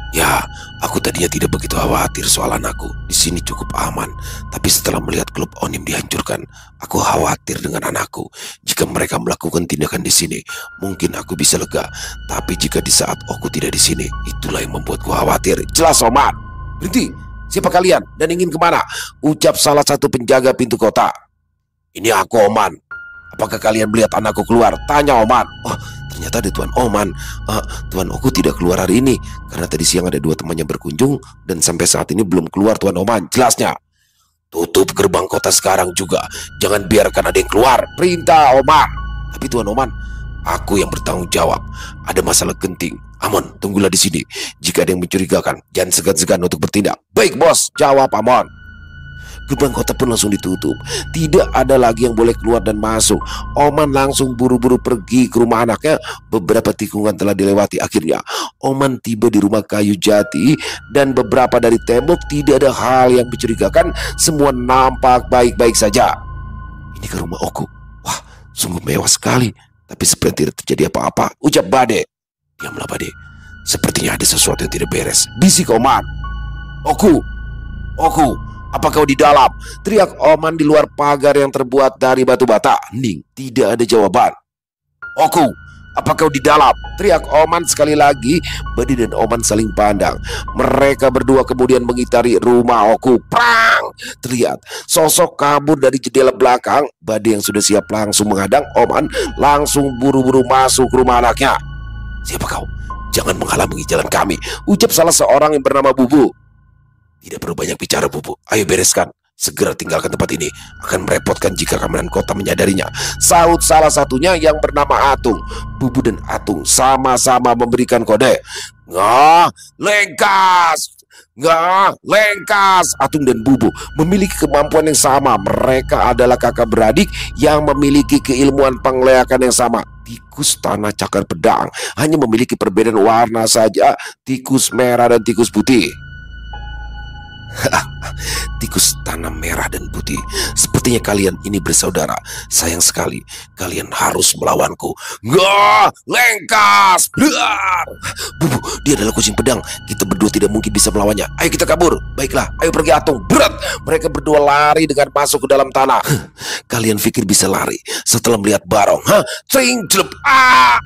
Ya, aku tadinya tidak begitu khawatir soal anakku. Di sini cukup aman. Tapi setelah melihat klub Onim dihancurkan, aku khawatir dengan anakku. Jika mereka melakukan tindakan di sini, mungkin aku bisa lega. Tapi jika di saat aku tidak di sini, itulah yang membuatku khawatir. Jelas Oman. Berhenti. Siapa kalian dan ingin kemana? Ucap salah satu penjaga pintu kota. Ini aku Oman. Apakah kalian melihat anakku keluar? Tanya Oman. Oh, ternyata ada Tuan Oman. Tuan Oku tidak keluar hari ini karena tadi siang ada 2 temannya berkunjung dan sampai saat ini belum keluar Tuan Oman. Jelasnya. Tutup gerbang kota sekarang juga. Jangan biarkan ada yang keluar. Perintah Oman. Tapi Tuan Oman, aku yang bertanggung jawab. Ada masalah genting. Amon, tunggulah di sini. Jika ada yang mencurigakan, jangan segan-segan untuk bertindak. Baik bos, jawab Amon. Gerbang kota pun langsung ditutup. Tidak ada lagi yang boleh keluar dan masuk. Oman langsung buru-buru pergi ke rumah anaknya. Beberapa tikungan telah dilewati. Akhirnya Oman tiba di rumah kayu jati, dan beberapa dari tembok tidak ada hal yang mencurigakan. Semua nampak baik-baik saja. Ini ke rumah Oku. Wah, sungguh mewah sekali. Tapi seperti tidak terjadi apa-apa, ucap Bade. Diamlah Bade. Sepertinya ada sesuatu yang tidak beres. Bisik Oman. Oku, apa kau di dalam? Teriak Oman di luar pagar yang terbuat dari batu bata. Hening, tidak ada jawaban. Oku, apa kau di dalam? Teriak Oman sekali lagi. Bade dan Oman saling pandang. Mereka berdua kemudian mengitari rumah Oku. Prang! Terlihat sosok kabur dari jendela belakang. Bade yang sudah siap langsung menghadang Oman langsung buru-buru masuk ke rumah anaknya. Siapa kau? Jangan menghalangi jalan kami, ucap salah seorang yang bernama Bubu. Tidak perlu banyak bicara Bubu, ayo bereskan. Segera tinggalkan tempat ini, akan merepotkan jika keamanan kota menyadarinya, saut salah satunya yang bernama Atung. Bubu dan Atung sama-sama memberikan kode. Lengkas. Atung dan Bubu memiliki kemampuan yang sama. Mereka adalah kakak beradik yang memiliki keilmuan pengleakan yang sama. Tikus tanah cakar pedang hanya memiliki perbedaan warna saja, tikus merah dan tikus putih. Tikus tanah merah dan putih, sepertinya kalian ini bersaudara. Sayang sekali, kalian harus melawanku. Nggak, lengkas, blar. Bubu, dia adalah kucing pedang. Kita berdua tidak mungkin bisa melawannya. Ayo kita kabur. Baiklah, ayo pergi Atung. Berat. Mereka berdua lari dengan masuk ke dalam tanah. Kalian pikir bisa lari setelah melihat Barong? Hah? Tring, jelep.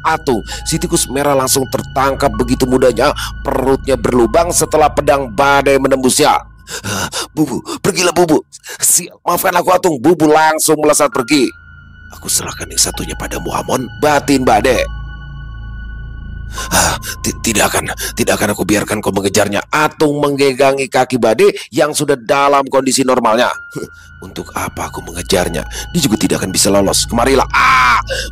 Atung, si tikus merah langsung tertangkap begitu mudahnya. Perutnya berlubang setelah pedang badai menembusnya. Bubu, pergilah Bubu. Maafkan aku Atung. Bubu langsung melesat pergi. Aku serahkan yang satunya padamu Amon, batin badai. Tidak akan aku biarkan kau mengejarnya. Atung menggegangi kaki badai yang sudah dalam kondisi normalnya. Untuk apa aku mengejarnya? Dia juga tidak akan bisa lolos. Kemarilah.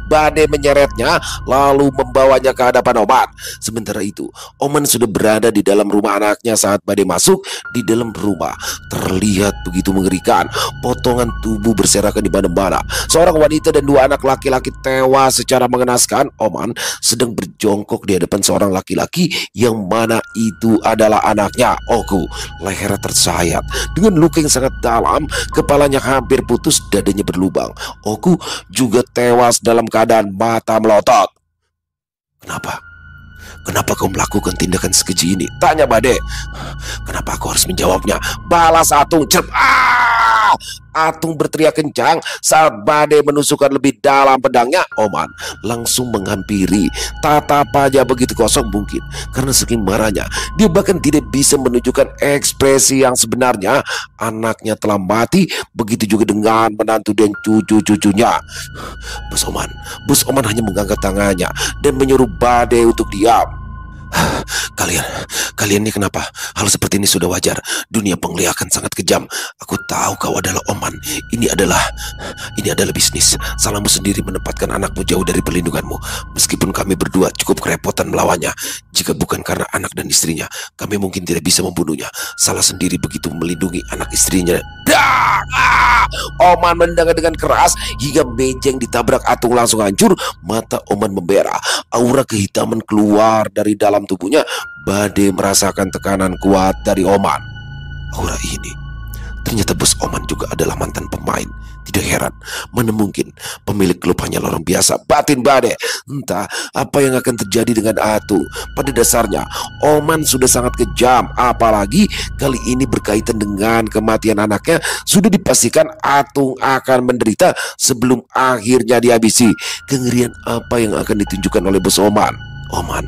Badai menyeretnya lalu membawanya ke hadapan Oman. Sementara itu Oman sudah berada di dalam rumah anaknya saat badai masuk. Di dalam rumah terlihat begitu mengerikan. Potongan tubuh berserakan di mana-mana. Seorang wanita dan dua anak laki-laki tewas secara mengenaskan. Oman sedang berjongkok di hadapan seorang laki-laki yang mana itu adalah anaknya, Oku. Lehernya tersayat dengan luka yang sangat dalam. Kepalanya hampir putus, dadanya berlubang. Oku juga tewas dalam keadaan mata melotot. Kenapa kau melakukan tindakan sekeji ini? Tanya badai. Kenapa aku harus menjawabnya? Balas Atung. Atung berteriak kencang saat badai menusukkan lebih dalam pedangnya. Oman langsung menghampiri. Tatapannya begitu kosong mungkin karena saking marahnya. Dia bahkan tidak bisa menunjukkan ekspresi yang sebenarnya. Anaknya telah mati, begitu juga dengan menantu dan cucu-cucunya. Bos Oman hanya mengangkat tangannya dan menyuruh badai untuk diam. Kalian ini kenapa? Hal seperti ini sudah wajar. Dunia penglihakan sangat kejam. Aku tahu kau adalah Oman. Ini adalah bisnis. Salahmu sendiri menempatkan anakmu jauh dari perlindunganmu. Meskipun kami berdua cukup kerepotan melawannya. Jika bukan karena anak dan istrinya, kami mungkin tidak bisa membunuhnya. Salah sendiri begitu melindungi anak istrinya. Oman mendengar dengan keras hingga meja yang ditabrak Atung langsung hancur. Mata Oman memberah. Aura kehitaman keluar dari dalam tubuhnya. Badai merasakan tekanan kuat dari Oman. Aura ini, ternyata bos Oman juga adalah mantan pemain. Tidak heran, mana mungkin pemilik klub hanyalah orang biasa. Batin badai. Entah apa yang akan terjadi dengan Atung. Pada dasarnya Oman sudah sangat kejam. Apalagi kali ini berkaitan dengan kematian anaknya. Sudah dipastikan Atung akan menderita sebelum akhirnya dihabisi. Kengerian apa yang akan ditunjukkan oleh bos Oman? Oman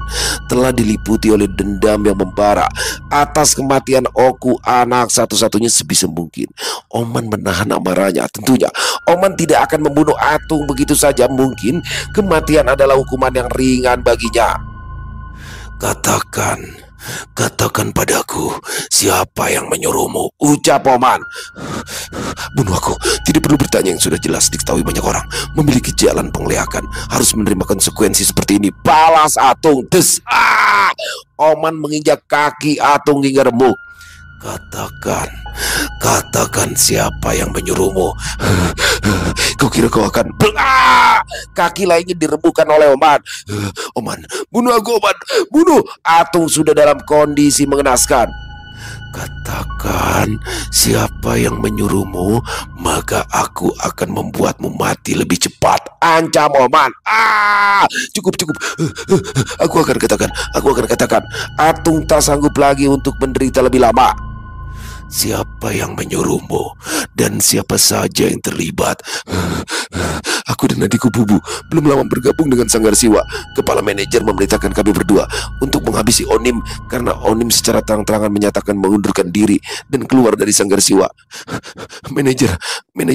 telah diliputi oleh dendam yang membara atas kematian Oku, anak satu-satunya. Sebisa mungkin Oman menahan amarahnya. Tentunya Oman tidak akan membunuh Atung begitu saja. Mungkin kematian adalah hukuman yang ringan baginya. Katakan padaku, siapa yang menyuruhmu? Ucap Oman. Bunuh aku. Tidak perlu bertanya, yang sudah jelas diketahui banyak orang. Memiliki jalan penglihakan harus menerima konsekuensi seperti ini. Balas Atung. Des. Oman menginjak kaki Atung hingga remuk. Katakan siapa yang menyuruhmu? Kau kira kau akan... Kaki lainnya dirembukan oleh Oman. Oman, bunuh aku Oman. Bunuh. Atung sudah dalam kondisi mengenaskan. Katakan siapa yang menyuruhmu, maka aku akan membuatmu mati lebih cepat. Ancam Oman. Cukup. Aku akan katakan. Atung tak sanggup lagi untuk menderita lebih lama. Siapa yang menyuruhmu dan siapa saja yang terlibat? Aku dan adikku Bubu belum lama bergabung dengan Sanggar Siwa. Kepala manajer memerintahkan kami berdua untuk menghabisi Onim karena Onim secara terang-terangan menyatakan mengundurkan diri dan keluar dari Sanggar Siwa. Manajer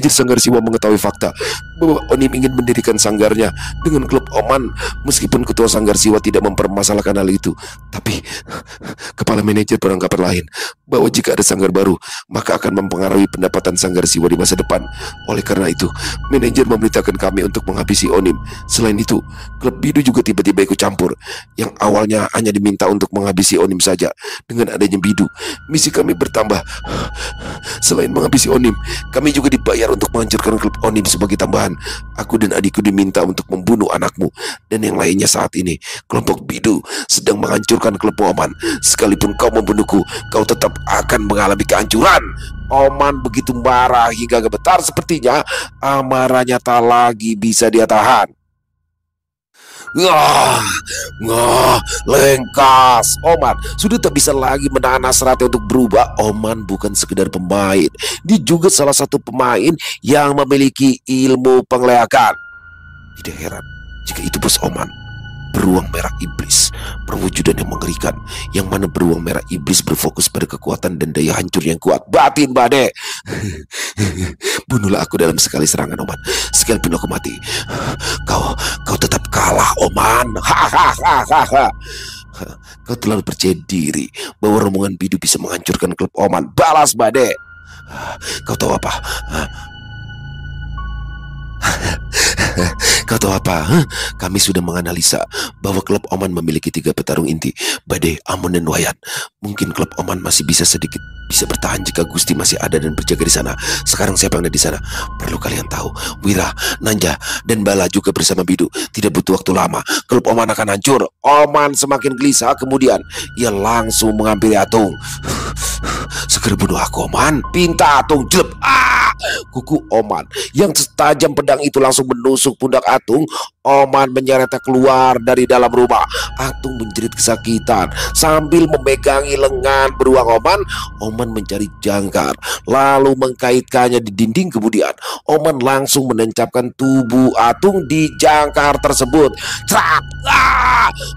Sanggar Siwa mengetahui fakta bahwa Onim ingin mendirikan sanggarnya dengan klub Oman. Meskipun ketua Sanggar Siwa tidak mempermasalahkan hal itu, tapi kepala manajer beranggapan lain, bahwa jika ada sanggar baru maka akan mempengaruhi pendapatan Sanggar Siwa di masa depan. Oleh karena itu, manajer memerintahkan kami kami untuk menghabisi Onim. Selain itu, klub Bidu juga tiba-tiba ikut campur. Yang awalnya hanya diminta untuk menghabisi Onim saja. Dengan adanya Bidu, misi kami bertambah. Selain menghabisi Onim, kami juga dibayar untuk menghancurkan klub Onim. Sebagai tambahan, aku dan adikku diminta untuk membunuh anakmu. Dan yang lainnya saat ini, kelompok Bidu sedang menghancurkan klub Oman. Sekalipun kau membunuhku, kau tetap akan mengalami kehancuran. Oman begitu marah hingga gemetar, sepertinya amarahnya tak lagi bisa dia tahan. Lengkas. Oman sudah tak bisa lagi menahan hasratnya untuk berubah. Oman bukan sekedar pemain, dia juga salah satu pemain yang memiliki ilmu penglihatan. Tidak heran jika itu bos Oman, beruang merah iblis, perwujudan yang mengerikan, yang mana beruang merah iblis berfokus pada kekuatan dan daya hancur yang kuat. Batin Bade. Bunuhlah aku dalam sekali serangan, Oman. Sekalipun aku mati, kau tetap kalah, Oman. Kau terlalu percaya diri bahwa rombongan Bidu bisa menghancurkan klub Oman. Balas, Bade. Kau tahu apa? Kau tahu apa? Kami sudah menganalisa bahwa klub Oman memiliki 3 petarung inti, Bade, Amon, dan Wayan. Mungkin klub Oman masih bisa bertahan jika Gusti masih ada dan berjaga di sana. Sekarang siapa yang ada di sana? Perlu kalian tahu, Wira, Nanja, dan Bala juga bersama Bidu. Tidak butuh waktu lama, klub Oman akan hancur. Oman semakin gelisah, kemudian ia langsung menghampiri Atung. Segera bunuh aku, Oman, pinta Atung. Jelep. Kuku Oman yang setajam pedang itu langsung menusuk pundak Atung. Oman menyeretnya keluar dari dalam rumah. Atung menjerit kesakitan sambil memegangi lengan beruang Oman. Oman mencari jangkar lalu mengkaitkannya di dinding. Kemudian Oman langsung menancapkan tubuh Atung di jangkar tersebut. Cerak!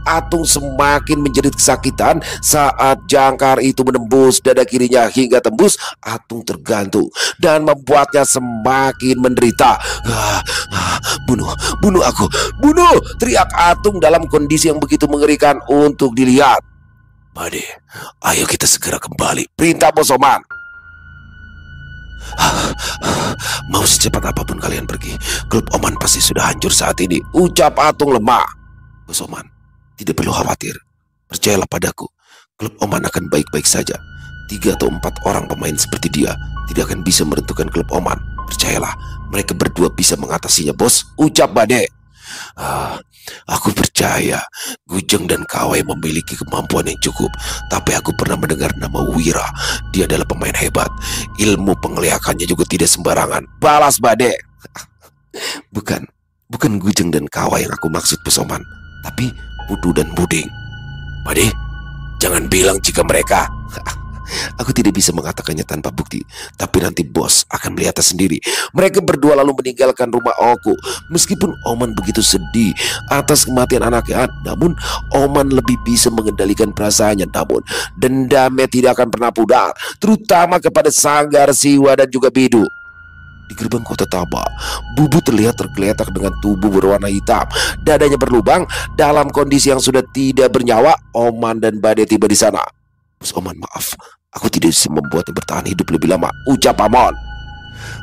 Atung semakin menjerit kesakitan saat jangkar itu menembus dada kirinya hingga tembus. Atung tergantung dan membuatnya semakin menderita. Bunuh aku, bunuh! Teriak Atung dalam kondisi yang begitu mengerikan untuk dilihat. Bade, ayo kita segera kembali, perintah bos Oman. Mau secepat apapun kalian pergi, klub Oman pasti sudah hancur saat ini, ucap Atung lemah. Bos Oman, tidak perlu khawatir, percayalah padaku, klub Oman akan baik-baik saja. 3 atau 4 orang pemain seperti dia tidak akan bisa menentukan klub Oman. Percayalah, mereka berdua bisa mengatasinya, bos, ucap Bade. Aku percaya Gujeng dan Kawai memiliki kemampuan yang cukup, tapi aku pernah mendengar nama Wira. Dia adalah pemain hebat, ilmu penglihatannya juga tidak sembarangan, balas Bade. Bukan Gujeng dan Kawai yang aku maksud, bos Oman, tapi Putu dan Buding. Bade, jangan bilang jika mereka... Aku tidak bisa mengatakannya tanpa bukti, tapi nanti bos akan melihatnya sendiri. Mereka berdua lalu meninggalkan rumah Oku. Meskipun Oman begitu sedih atas kematian anaknya, namun Oman lebih bisa mengendalikan perasaannya. Namun dendamnya tidak akan pernah pudar, terutama kepada Sanggar, Siwa, dan juga Bidu. Di gerbang kota Taba, Bubu terlihat tergeletak dengan tubuh berwarna hitam, dadanya berlubang. Dalam kondisi yang sudah tidak bernyawa, Oman dan Bade tiba di sana. Bos Oman, maaf, aku tidak bisa membuatnya bertahan hidup lebih lama, ucap Amon.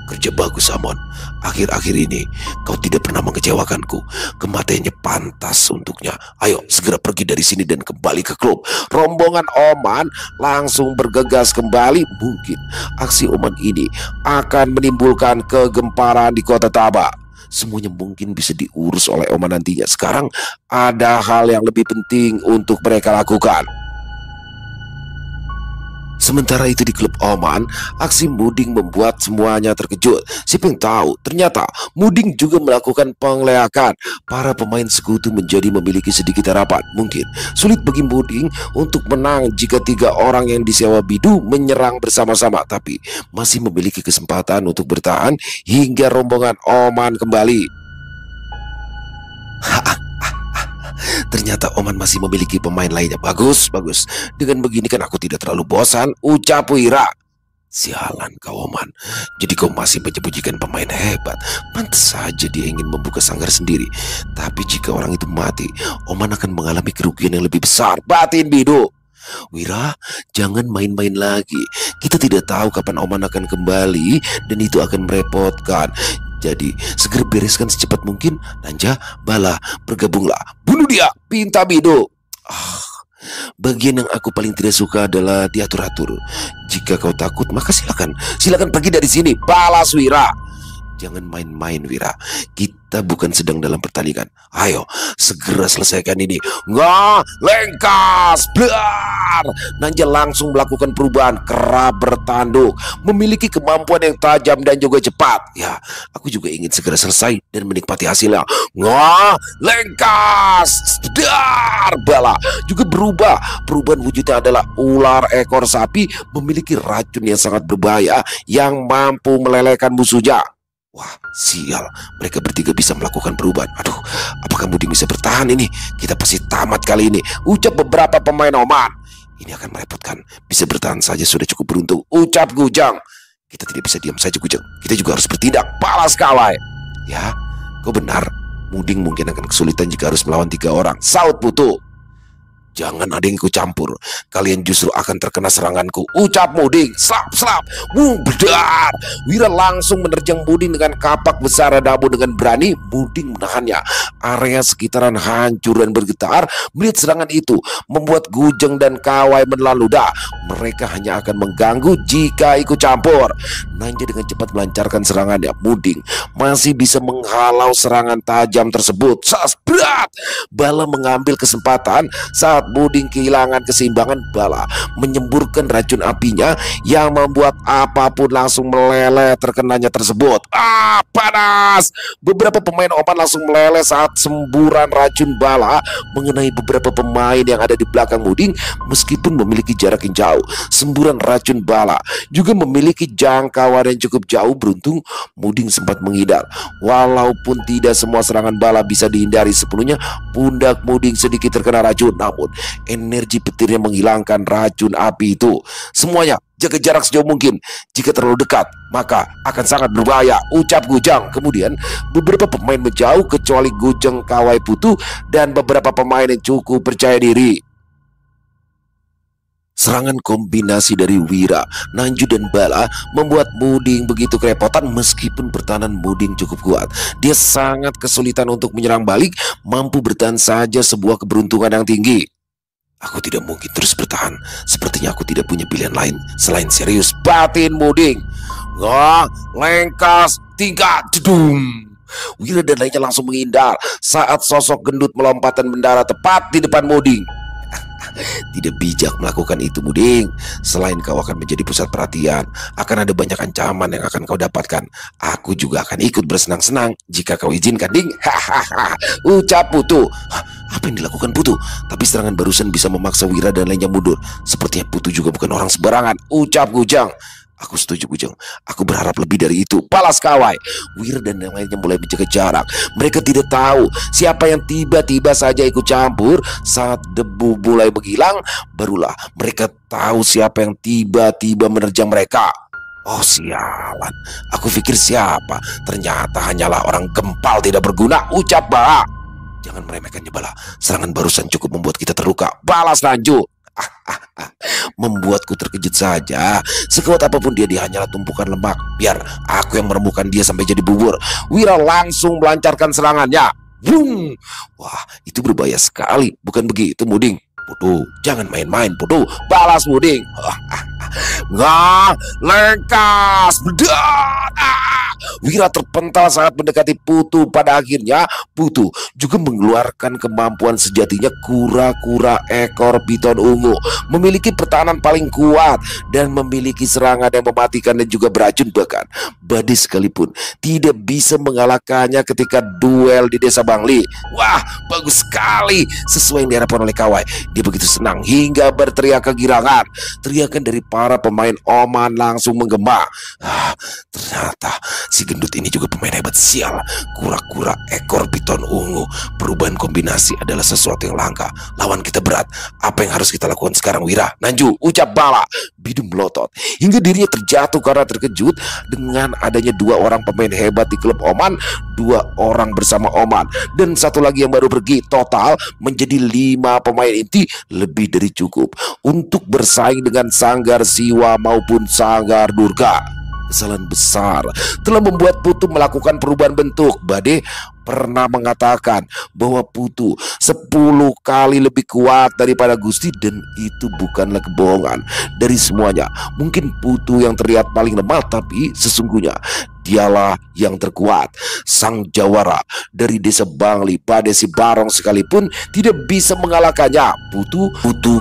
Kerja bagus, Amon. Akhir-akhir ini kau tidak pernah mengecewakanku. Kematiannya pantas untuknya. Ayo segera pergi dari sini dan kembali ke klub. Rombongan Oman langsung bergegas kembali. Mungkin aksi Oman ini akan menimbulkan kegemparan di kota Taba. Semuanya mungkin bisa diurus oleh Oman nantinya. Sekarang ada hal yang lebih penting untuk mereka lakukan. Sementara itu di klub Oman, aksi Muding membuat semuanya terkejut. Siapa yang tahu, ternyata Muding juga melakukan penglihatan. Para pemain sekutu menjadi memiliki sedikit harapan. Mungkin sulit bagi Muding untuk menang jika 3 orang yang disewa Bidu menyerang bersama-sama, tapi masih memiliki kesempatan untuk bertahan hingga rombongan Oman kembali. Ternyata Oman masih memiliki pemain lainnya. Bagus. Dengan begini kan aku tidak terlalu bosan, ucap Wira. Sialan kau, Oman. Jadi kau masih menyembunyikan pemain hebat. Pantas saja dia ingin membuka sanggar sendiri. Tapi jika orang itu mati, Oman akan mengalami kerugian yang lebih besar, batin Bidu. Wira, jangan main-main lagi. Kita tidak tahu kapan Oman akan kembali, dan itu akan merepotkan. Jadi segera bereskan secepat mungkin. Nanja, Bala, bergabunglah. Bunuh dia, pinta bido. Bagian yang aku paling tidak suka adalah diatur-atur. Jika kau takut, maka silakan pergi dari sini. Balas Wira. Jangan main-main, Wira. Kita bukan sedang dalam pertandingan. Ayo, segera selesaikan ini. Nggak, lengkas, blar. Nanja langsung melakukan perubahan. Kerap bertanduk, memiliki kemampuan yang tajam dan juga cepat. Ya, aku juga ingin segera selesai dan menikmati hasilnya. Nggak, lengkas, blar. Bala juga berubah. Perubahan wujudnya adalah ular ekor sapi, memiliki racun yang sangat berbahaya yang mampu melelehkan musuhnya. Wah, sial, mereka bertiga bisa melakukan perubahan. Aduh, apakah Muding bisa bertahan ini? Kita pasti tamat kali ini, ucap beberapa pemain Oman. Ini akan merepotkan. Bisa bertahan saja sudah cukup beruntung, ucap Gujang. Kita tidak bisa diam saja, Gujang. Kita juga harus bertindak. Balas Kawai. Ya, kau benar. Muding mungkin akan kesulitan jika harus melawan 3 orang, saut Putu. Jangan ada yang ikut campur. Kalian justru akan terkena seranganku, ucap Muding. Slap. Bedar. Wira langsung menerjang Muding dengan kapak besar Dabu dengan berani. Muding menahannya. Area sekitaran hancur dan bergetar. Melihat serangan itu membuat Gujeng dan Kawai menelan ludah. Mereka hanya akan mengganggu jika ikut campur. Nanja dengan cepat melancarkan serangannya. Muding masih bisa menghalau serangan tajam tersebut. Berat. Bala mengambil kesempatan saat Muding kehilangan keseimbangan. Bala menyemburkan racun apinya yang membuat apapun langsung meleleh terkenanya tersebut. Panas. Beberapa pemain Oman langsung meleleh saat semburan racun Bala mengenai beberapa pemain yang ada di belakang Muding. Meskipun memiliki jarak yang jauh, semburan racun Bala juga memiliki jangkauan yang cukup jauh. Beruntung Muding sempat menghindar. Walaupun tidak semua serangan Bala bisa dihindari sepenuhnya, pundak Muding sedikit terkena racun. Namun energi petirnya menghilangkan racun api itu. Semuanya jaga jarak sejauh mungkin. Jika terlalu dekat, maka akan sangat berbahaya, ucap Gujang. Kemudian beberapa pemain menjauh kecuali Gujeng, Kawai, Putu, dan beberapa pemain yang cukup percaya diri. Serangan kombinasi dari Wira, Nanju, dan Bala membuat Muding begitu kerepotan. Meskipun pertahanan Muding cukup kuat, dia sangat kesulitan untuk menyerang balik. Mampu bertahan saja sebuah keberuntungan yang tinggi. Aku tidak mungkin terus bertahan. Sepertinya aku tidak punya pilihan lain selain serius, batin Muding. Lengkas, tingkat, jedung. Wira dan lainnya langsung menghindar saat sosok gendut melompat dan mendarat tepat di depan Muding. Tidak bijak melakukan itu, Muding. Selain kau akan menjadi pusat perhatian, akan ada banyak ancaman yang akan kau dapatkan. Aku juga akan ikut bersenang-senang jika kau izinkan, Ding. Hahaha, ucap Putu. Apa yang dilakukan Putu? Tapi serangan barusan bisa memaksa Wira dan lainnya mundur. Sepertinya Putu juga bukan orang sembarangan, ucap Gujang. Aku setuju, Gujang. Aku berharap lebih dari itu, balas Kawai. Wira dan yang lainnya mulai menjaga jarak. Mereka tidak tahu siapa yang tiba-tiba saja ikut campur. Saat debu mulai menghilang, barulah mereka tahu siapa yang tiba-tiba menerjang mereka. Oh sialan, aku pikir siapa, ternyata hanyalah orang gempal tidak berguna, ucap Bala. Jangan meremehkannya, Bala. Serangan barusan cukup membuat kita terluka, balas Nanju. Membuatku terkejut saja. Sekuat apapun dia hanyalah tumpukan lemak. Biar aku yang merembukan dia sampai jadi bubur. Wira langsung melancarkan serangannya. Boom. Wah, itu berbahaya sekali. Bukan begitu, Muding? Putu, jangan main-main, Putu. Balas Muding. Lengkas, bedar. Wira terpental saat mendekati Putu. Pada akhirnya Putu juga mengeluarkan kemampuan sejatinya, kura-kura ekor piton ungu. Memiliki pertahanan paling kuat dan memiliki serangan yang mematikan dan juga beracun. Bahkan badai sekalipun tidak bisa mengalahkannya ketika duel di desa Bangli. Wah, bagus sekali. Sesuai yang diharapkan oleh Kawai. Dia begitu senang hingga berteriak kegirangan. Teriakan dari para pemain Oman langsung menggema. Ternyata si gendut ini juga pemain hebat, sial. Kura-kura ekor piton ungu. Perubahan kombinasi adalah sesuatu yang langka. Lawan kita berat. Apa yang harus kita lakukan sekarang, Wira? Nanju, ucap Bala. Bidung melotot hingga dirinya terjatuh karena terkejut dengan adanya 2 orang pemain hebat di klub Oman. 2 orang bersama Oman dan 1 lagi yang baru pergi. Total menjadi 5 pemain inti, lebih dari cukup untuk bersaing dengan Sanggar Siwa maupun Sanggar Durga. Kesalahan besar telah membuat Putu melakukan perubahan bentuk. Bade pernah mengatakan bahwa Putu 10 kali lebih kuat daripada Gusti, dan itu bukanlah kebohongan dari semuanya. Mungkin Putu yang terlihat paling lemah, tapi sesungguhnya dialah yang terkuat. Sang jawara dari desa Bangli, Bade Si Barong sekalipun tidak bisa mengalahkannya. Putu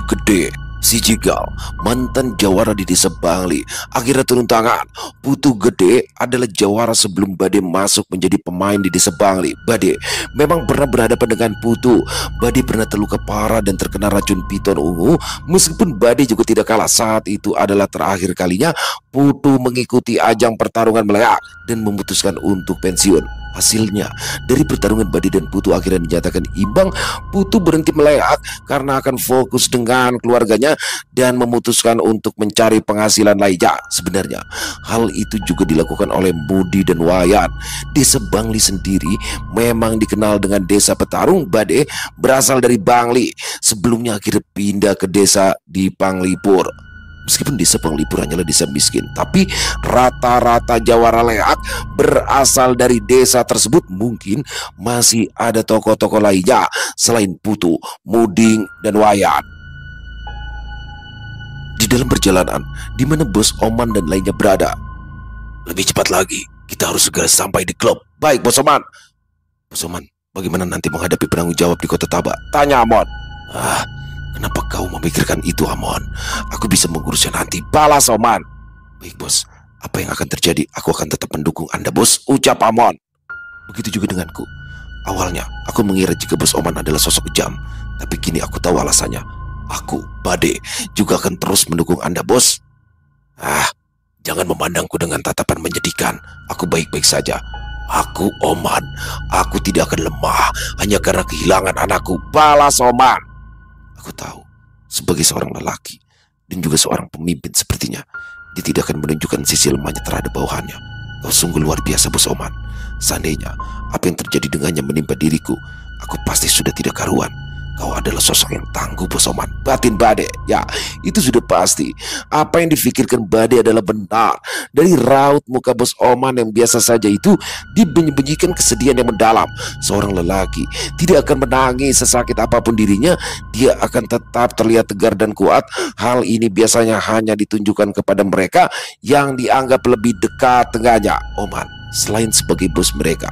gede si Jigal, mantan jawara di desa Bangli, akhirnya turun tangan. Putu Gede adalah jawara sebelum Bade masuk menjadi pemain di desa Bangli. Bade memang pernah berhadapan dengan Putu. Bade pernah terluka parah dan terkena racun piton ungu. Meskipun Bade juga tidak kalah, saat itu adalah terakhir kalinya Putu mengikuti ajang pertarungan meleak dan memutuskan untuk pensiun. Hasilnya, dari pertarungan Bade dan Putu akhirnya dinyatakan imbang. Putu berhenti meleak karena akan fokus dengan keluarganya dan memutuskan untuk mencari penghasilan lainnya. Sebenarnya, hal itu juga dilakukan oleh Mudi dan Wayan. Desa Bangli sendiri memang dikenal dengan desa petarung. Bade berasal dari Bangli, sebelumnya akhirnya pindah ke desa di Panglipur. Meskipun desa Panglipur hanyalah desa miskin, tapi rata-rata jawara leak berasal dari desa tersebut. Mungkin masih ada tokoh-tokoh lainnya selain Putu, Muding, dan Wayan. Di dalam perjalanan, di mana Bos Oman dan lainnya berada. Lebih cepat lagi, kita harus segera sampai di klub. Baik, Bos Oman. Bos Oman, bagaimana nanti menghadapi penanggung jawab di kota Taba? Tanya Amon. Kenapa kau memikirkan itu, Amon? Aku bisa mengurusnya nanti. Balas Oman. Baik, Bos. Apa yang akan terjadi? Aku akan tetap mendukung Anda, Bos, ucap Amon. Begitu juga denganku. Awalnya, aku mengira jika Bos Oman adalah sosok kejam. Tapi kini aku tahu alasannya. Aku, Bade, juga akan terus mendukung Anda, Bos. Jangan memandangku dengan tatapan menyedihkan. Aku baik-baik saja. Aku, Oman. Aku tidak akan lemah hanya karena kehilangan anakku. Balas Oman. Aku tahu, sebagai seorang lelaki dan juga seorang pemimpin sepertinya, dia tidak akan menunjukkan sisi lemahnya terhadap bawahannya. Kau sungguh luar biasa, Bos Oman. Seandainya apa yang terjadi dengannya menimpa diriku, aku pasti sudah tidak karuan. Kau adalah sosok yang tangguh, Bos Oman. Batin Bade, ya itu sudah pasti. Apa yang difikirkan Bade adalah benar. Dari raut muka Bos Oman yang biasa saja itu dibenyi-benyikan kesedihan yang mendalam. Seorang lelaki tidak akan menangis sesakit apapun dirinya. Dia akan tetap terlihat tegar dan kuat. Hal ini biasanya hanya ditunjukkan kepada mereka yang dianggap lebih dekat dengannya. Oman, selain sebagai bos mereka,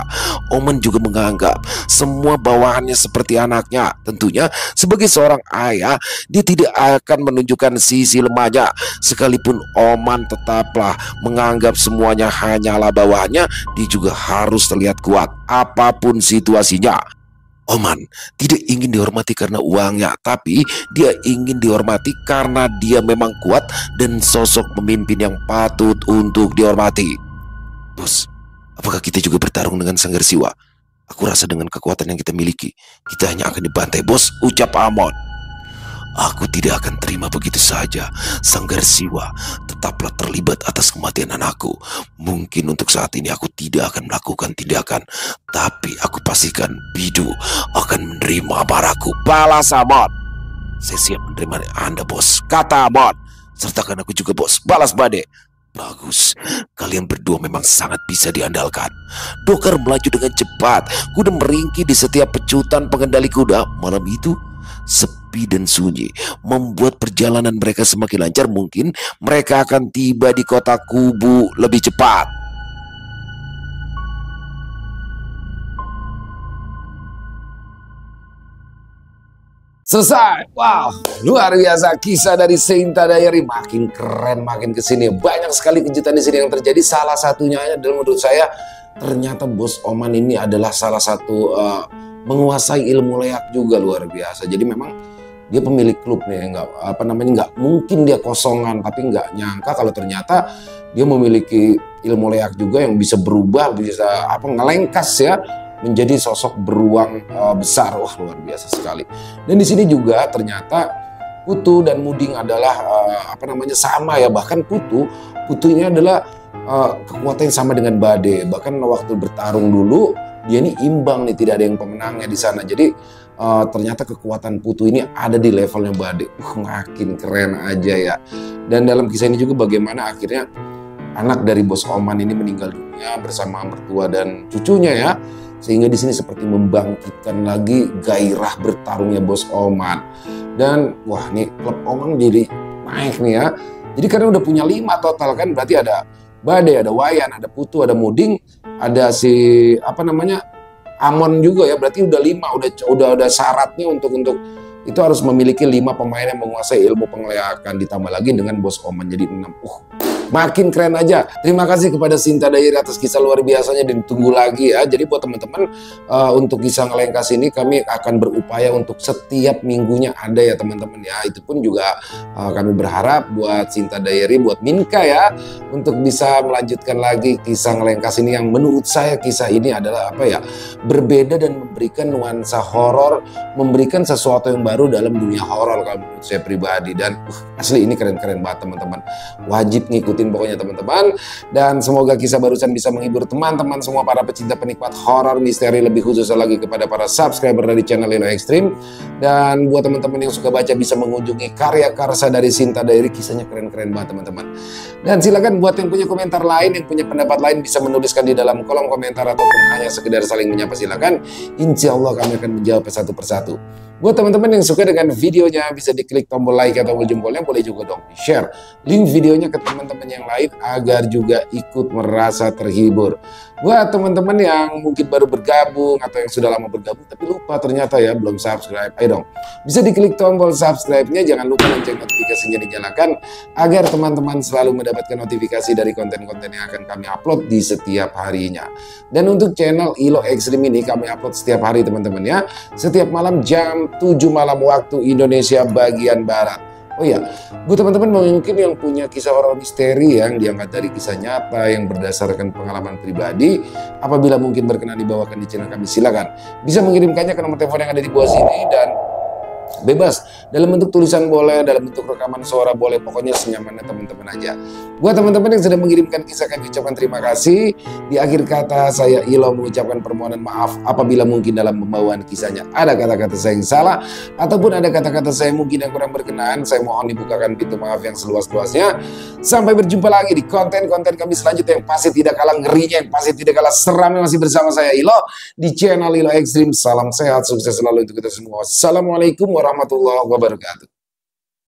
Oman juga menganggap semua bawahannya seperti anaknya. Tentunya sebagai seorang ayah, dia tidak akan menunjukkan sisi lemahnya. Sekalipun Oman tetaplah menganggap semuanya hanyalah bawahannya, dia juga harus terlihat kuat apapun situasinya. Oman tidak ingin dihormati karena uangnya, tapi dia ingin dihormati karena dia memang kuat dan sosok pemimpin yang patut untuk dihormati. Bos, apakah kita juga bertarung dengan Sanggar Siwa? Aku rasa dengan kekuatan yang kita miliki, kita hanya akan dibantai, Bos, ucap Amon. Aku tidak akan terima begitu saja. Sanggar Siwa tetaplah terlibat atas kematian anakku. Mungkin untuk saat ini aku tidak akan melakukan tindakan, tapi aku pastikan Bidu akan menerima amarahku. Balas Amon. Saya siap menerima Anda, Bos, kata Amon. Sertakan aku juga, Bos, balas Bade. Bagus, kalian berdua memang sangat bisa diandalkan. Dokar melaju dengan cepat. Kuda meringkih di setiap pecutan pengendali kuda. Malam itu sepi dan sunyi membuat perjalanan mereka semakin lancar. Mungkin mereka akan tiba di kota Kubu lebih cepat. Selesai. Wow, luar biasa kisah dari Sinta Diary. Makin keren, makin kesini. Banyak sekali kejutan di sini yang terjadi. Salah satunya adalah menurut saya ternyata Bos Oman ini adalah salah satu menguasai ilmu leak juga, luar biasa. Jadi memang dia pemilik klub nih, nggak mungkin dia kosongan. Tapi nggak nyangka kalau ternyata dia memiliki ilmu leak juga yang bisa berubah, bisa ngelengkas ya, menjadi sosok beruang besar. Wah, luar biasa sekali. Dan di sini juga ternyata Putu dan Muding adalah sama ya. Bahkan Putu ini adalah kekuatan yang sama dengan Bade. Bahkan waktu bertarung dulu dia ini imbang nih, tidak ada yang pemenangnya di sana. Jadi ternyata kekuatan Putu ini ada di levelnya Bade. Makin keren aja ya. Dan dalam kisah ini juga bagaimana akhirnya anak dari Bos Oman ini meninggal dunia bersama mertua dan cucunya ya. Sehingga di sini seperti membangkitkan lagi gairah bertarungnya Bos Oman. Dan wah nih klub Oman jadi naik nih ya. Jadi karena udah punya 5 total kan, berarti ada Badai, ada Wayan, ada Putu, ada Muding, ada si Amon juga ya. Berarti udah 5, udah syaratnya untuk itu harus memiliki 5 pemain yang menguasai ilmu pengelayakan, ditambah lagi dengan Bos Oman jadi 6. Makin keren aja. Terima kasih kepada Sinta Dairi atas kisah luar biasanya, dan tunggu lagi ya. Jadi buat teman-teman untuk kisah ngelengkas ini kami akan berupaya untuk setiap minggunya ada ya teman-teman ya. Itu pun juga kami berharap buat Sinta Dairi, buat Minka ya, untuk bisa melanjutkan lagi kisah ngelengkas ini yang menurut saya kisah ini adalah berbeda dan memberikan nuansa horor, memberikan sesuatu yang baru dalam dunia horor kalau menurut saya pribadi. Dan asli ini keren-keren banget teman-teman. Wajib ngikutin pokoknya teman-teman, dan semoga kisah barusan bisa menghibur teman-teman semua para pecinta penikmat horor misteri, lebih khususnya lagi kepada para subscriber dari channel Ilo Extreme. Dan buat teman-teman yang suka baca bisa mengunjungi karya karsa dari Sinta Dairi, kisahnya keren-keren banget teman-teman. Dan silakan buat yang punya komentar lain, yang punya pendapat lain bisa menuliskan di dalam kolom komentar ataupun hanya sekedar saling menyapa, silakan. Insya Allah kami akan menjawab satu persatu. Buat teman-teman yang suka dengan videonya bisa diklik tombol like atau tombol jempolnya, boleh juga dong share link videonya ke teman-teman yang lain agar juga ikut merasa terhibur. Buat teman-teman yang mungkin baru bergabung atau yang sudah lama bergabung tapi lupa ternyata ya belum subscribe, ayo dong bisa diklik tombol subscribe-nya, jangan lupa lonceng notifikasinya dinyalakan agar teman-teman selalu mendapatkan notifikasi dari konten-konten yang akan kami upload di setiap harinya. Dan untuk channel Ilo Extreme ini kami upload setiap hari teman-teman ya, setiap malam jam 7 malam waktu Indonesia bagian Barat. Oh iya, buat teman-teman mungkin yang punya kisah horor misteri yang diangkat dari kisah nyata yang berdasarkan pengalaman pribadi, apabila mungkin berkenan dibawakan di channel kami, silakan bisa mengirimkannya ke nomor telepon yang ada di bawah sini, dan bebas dalam bentuk tulisan boleh, dalam bentuk rekaman suara boleh, pokoknya senyamannya teman-teman aja. Buat teman-teman yang sudah mengirimkan kisah, kami ucapkan terima kasih. Di akhir kata saya Ilo mengucapkan permohonan maaf apabila mungkin dalam pembawaan kisahnya ada kata-kata saya yang salah ataupun ada kata-kata saya mungkin yang kurang berkenan. Saya mohon dibukakan pintu maaf yang seluas-luasnya. Sampai berjumpa lagi di konten-konten kami selanjutnya yang pasti tidak kalah ngerinya, yang pasti tidak kalah seramnya, masih bersama saya Ilo di channel Ilo Extreme. Salam sehat, sukses selalu untuk kita semua. Assalamualaikum warahmatullahi wabarakatuh.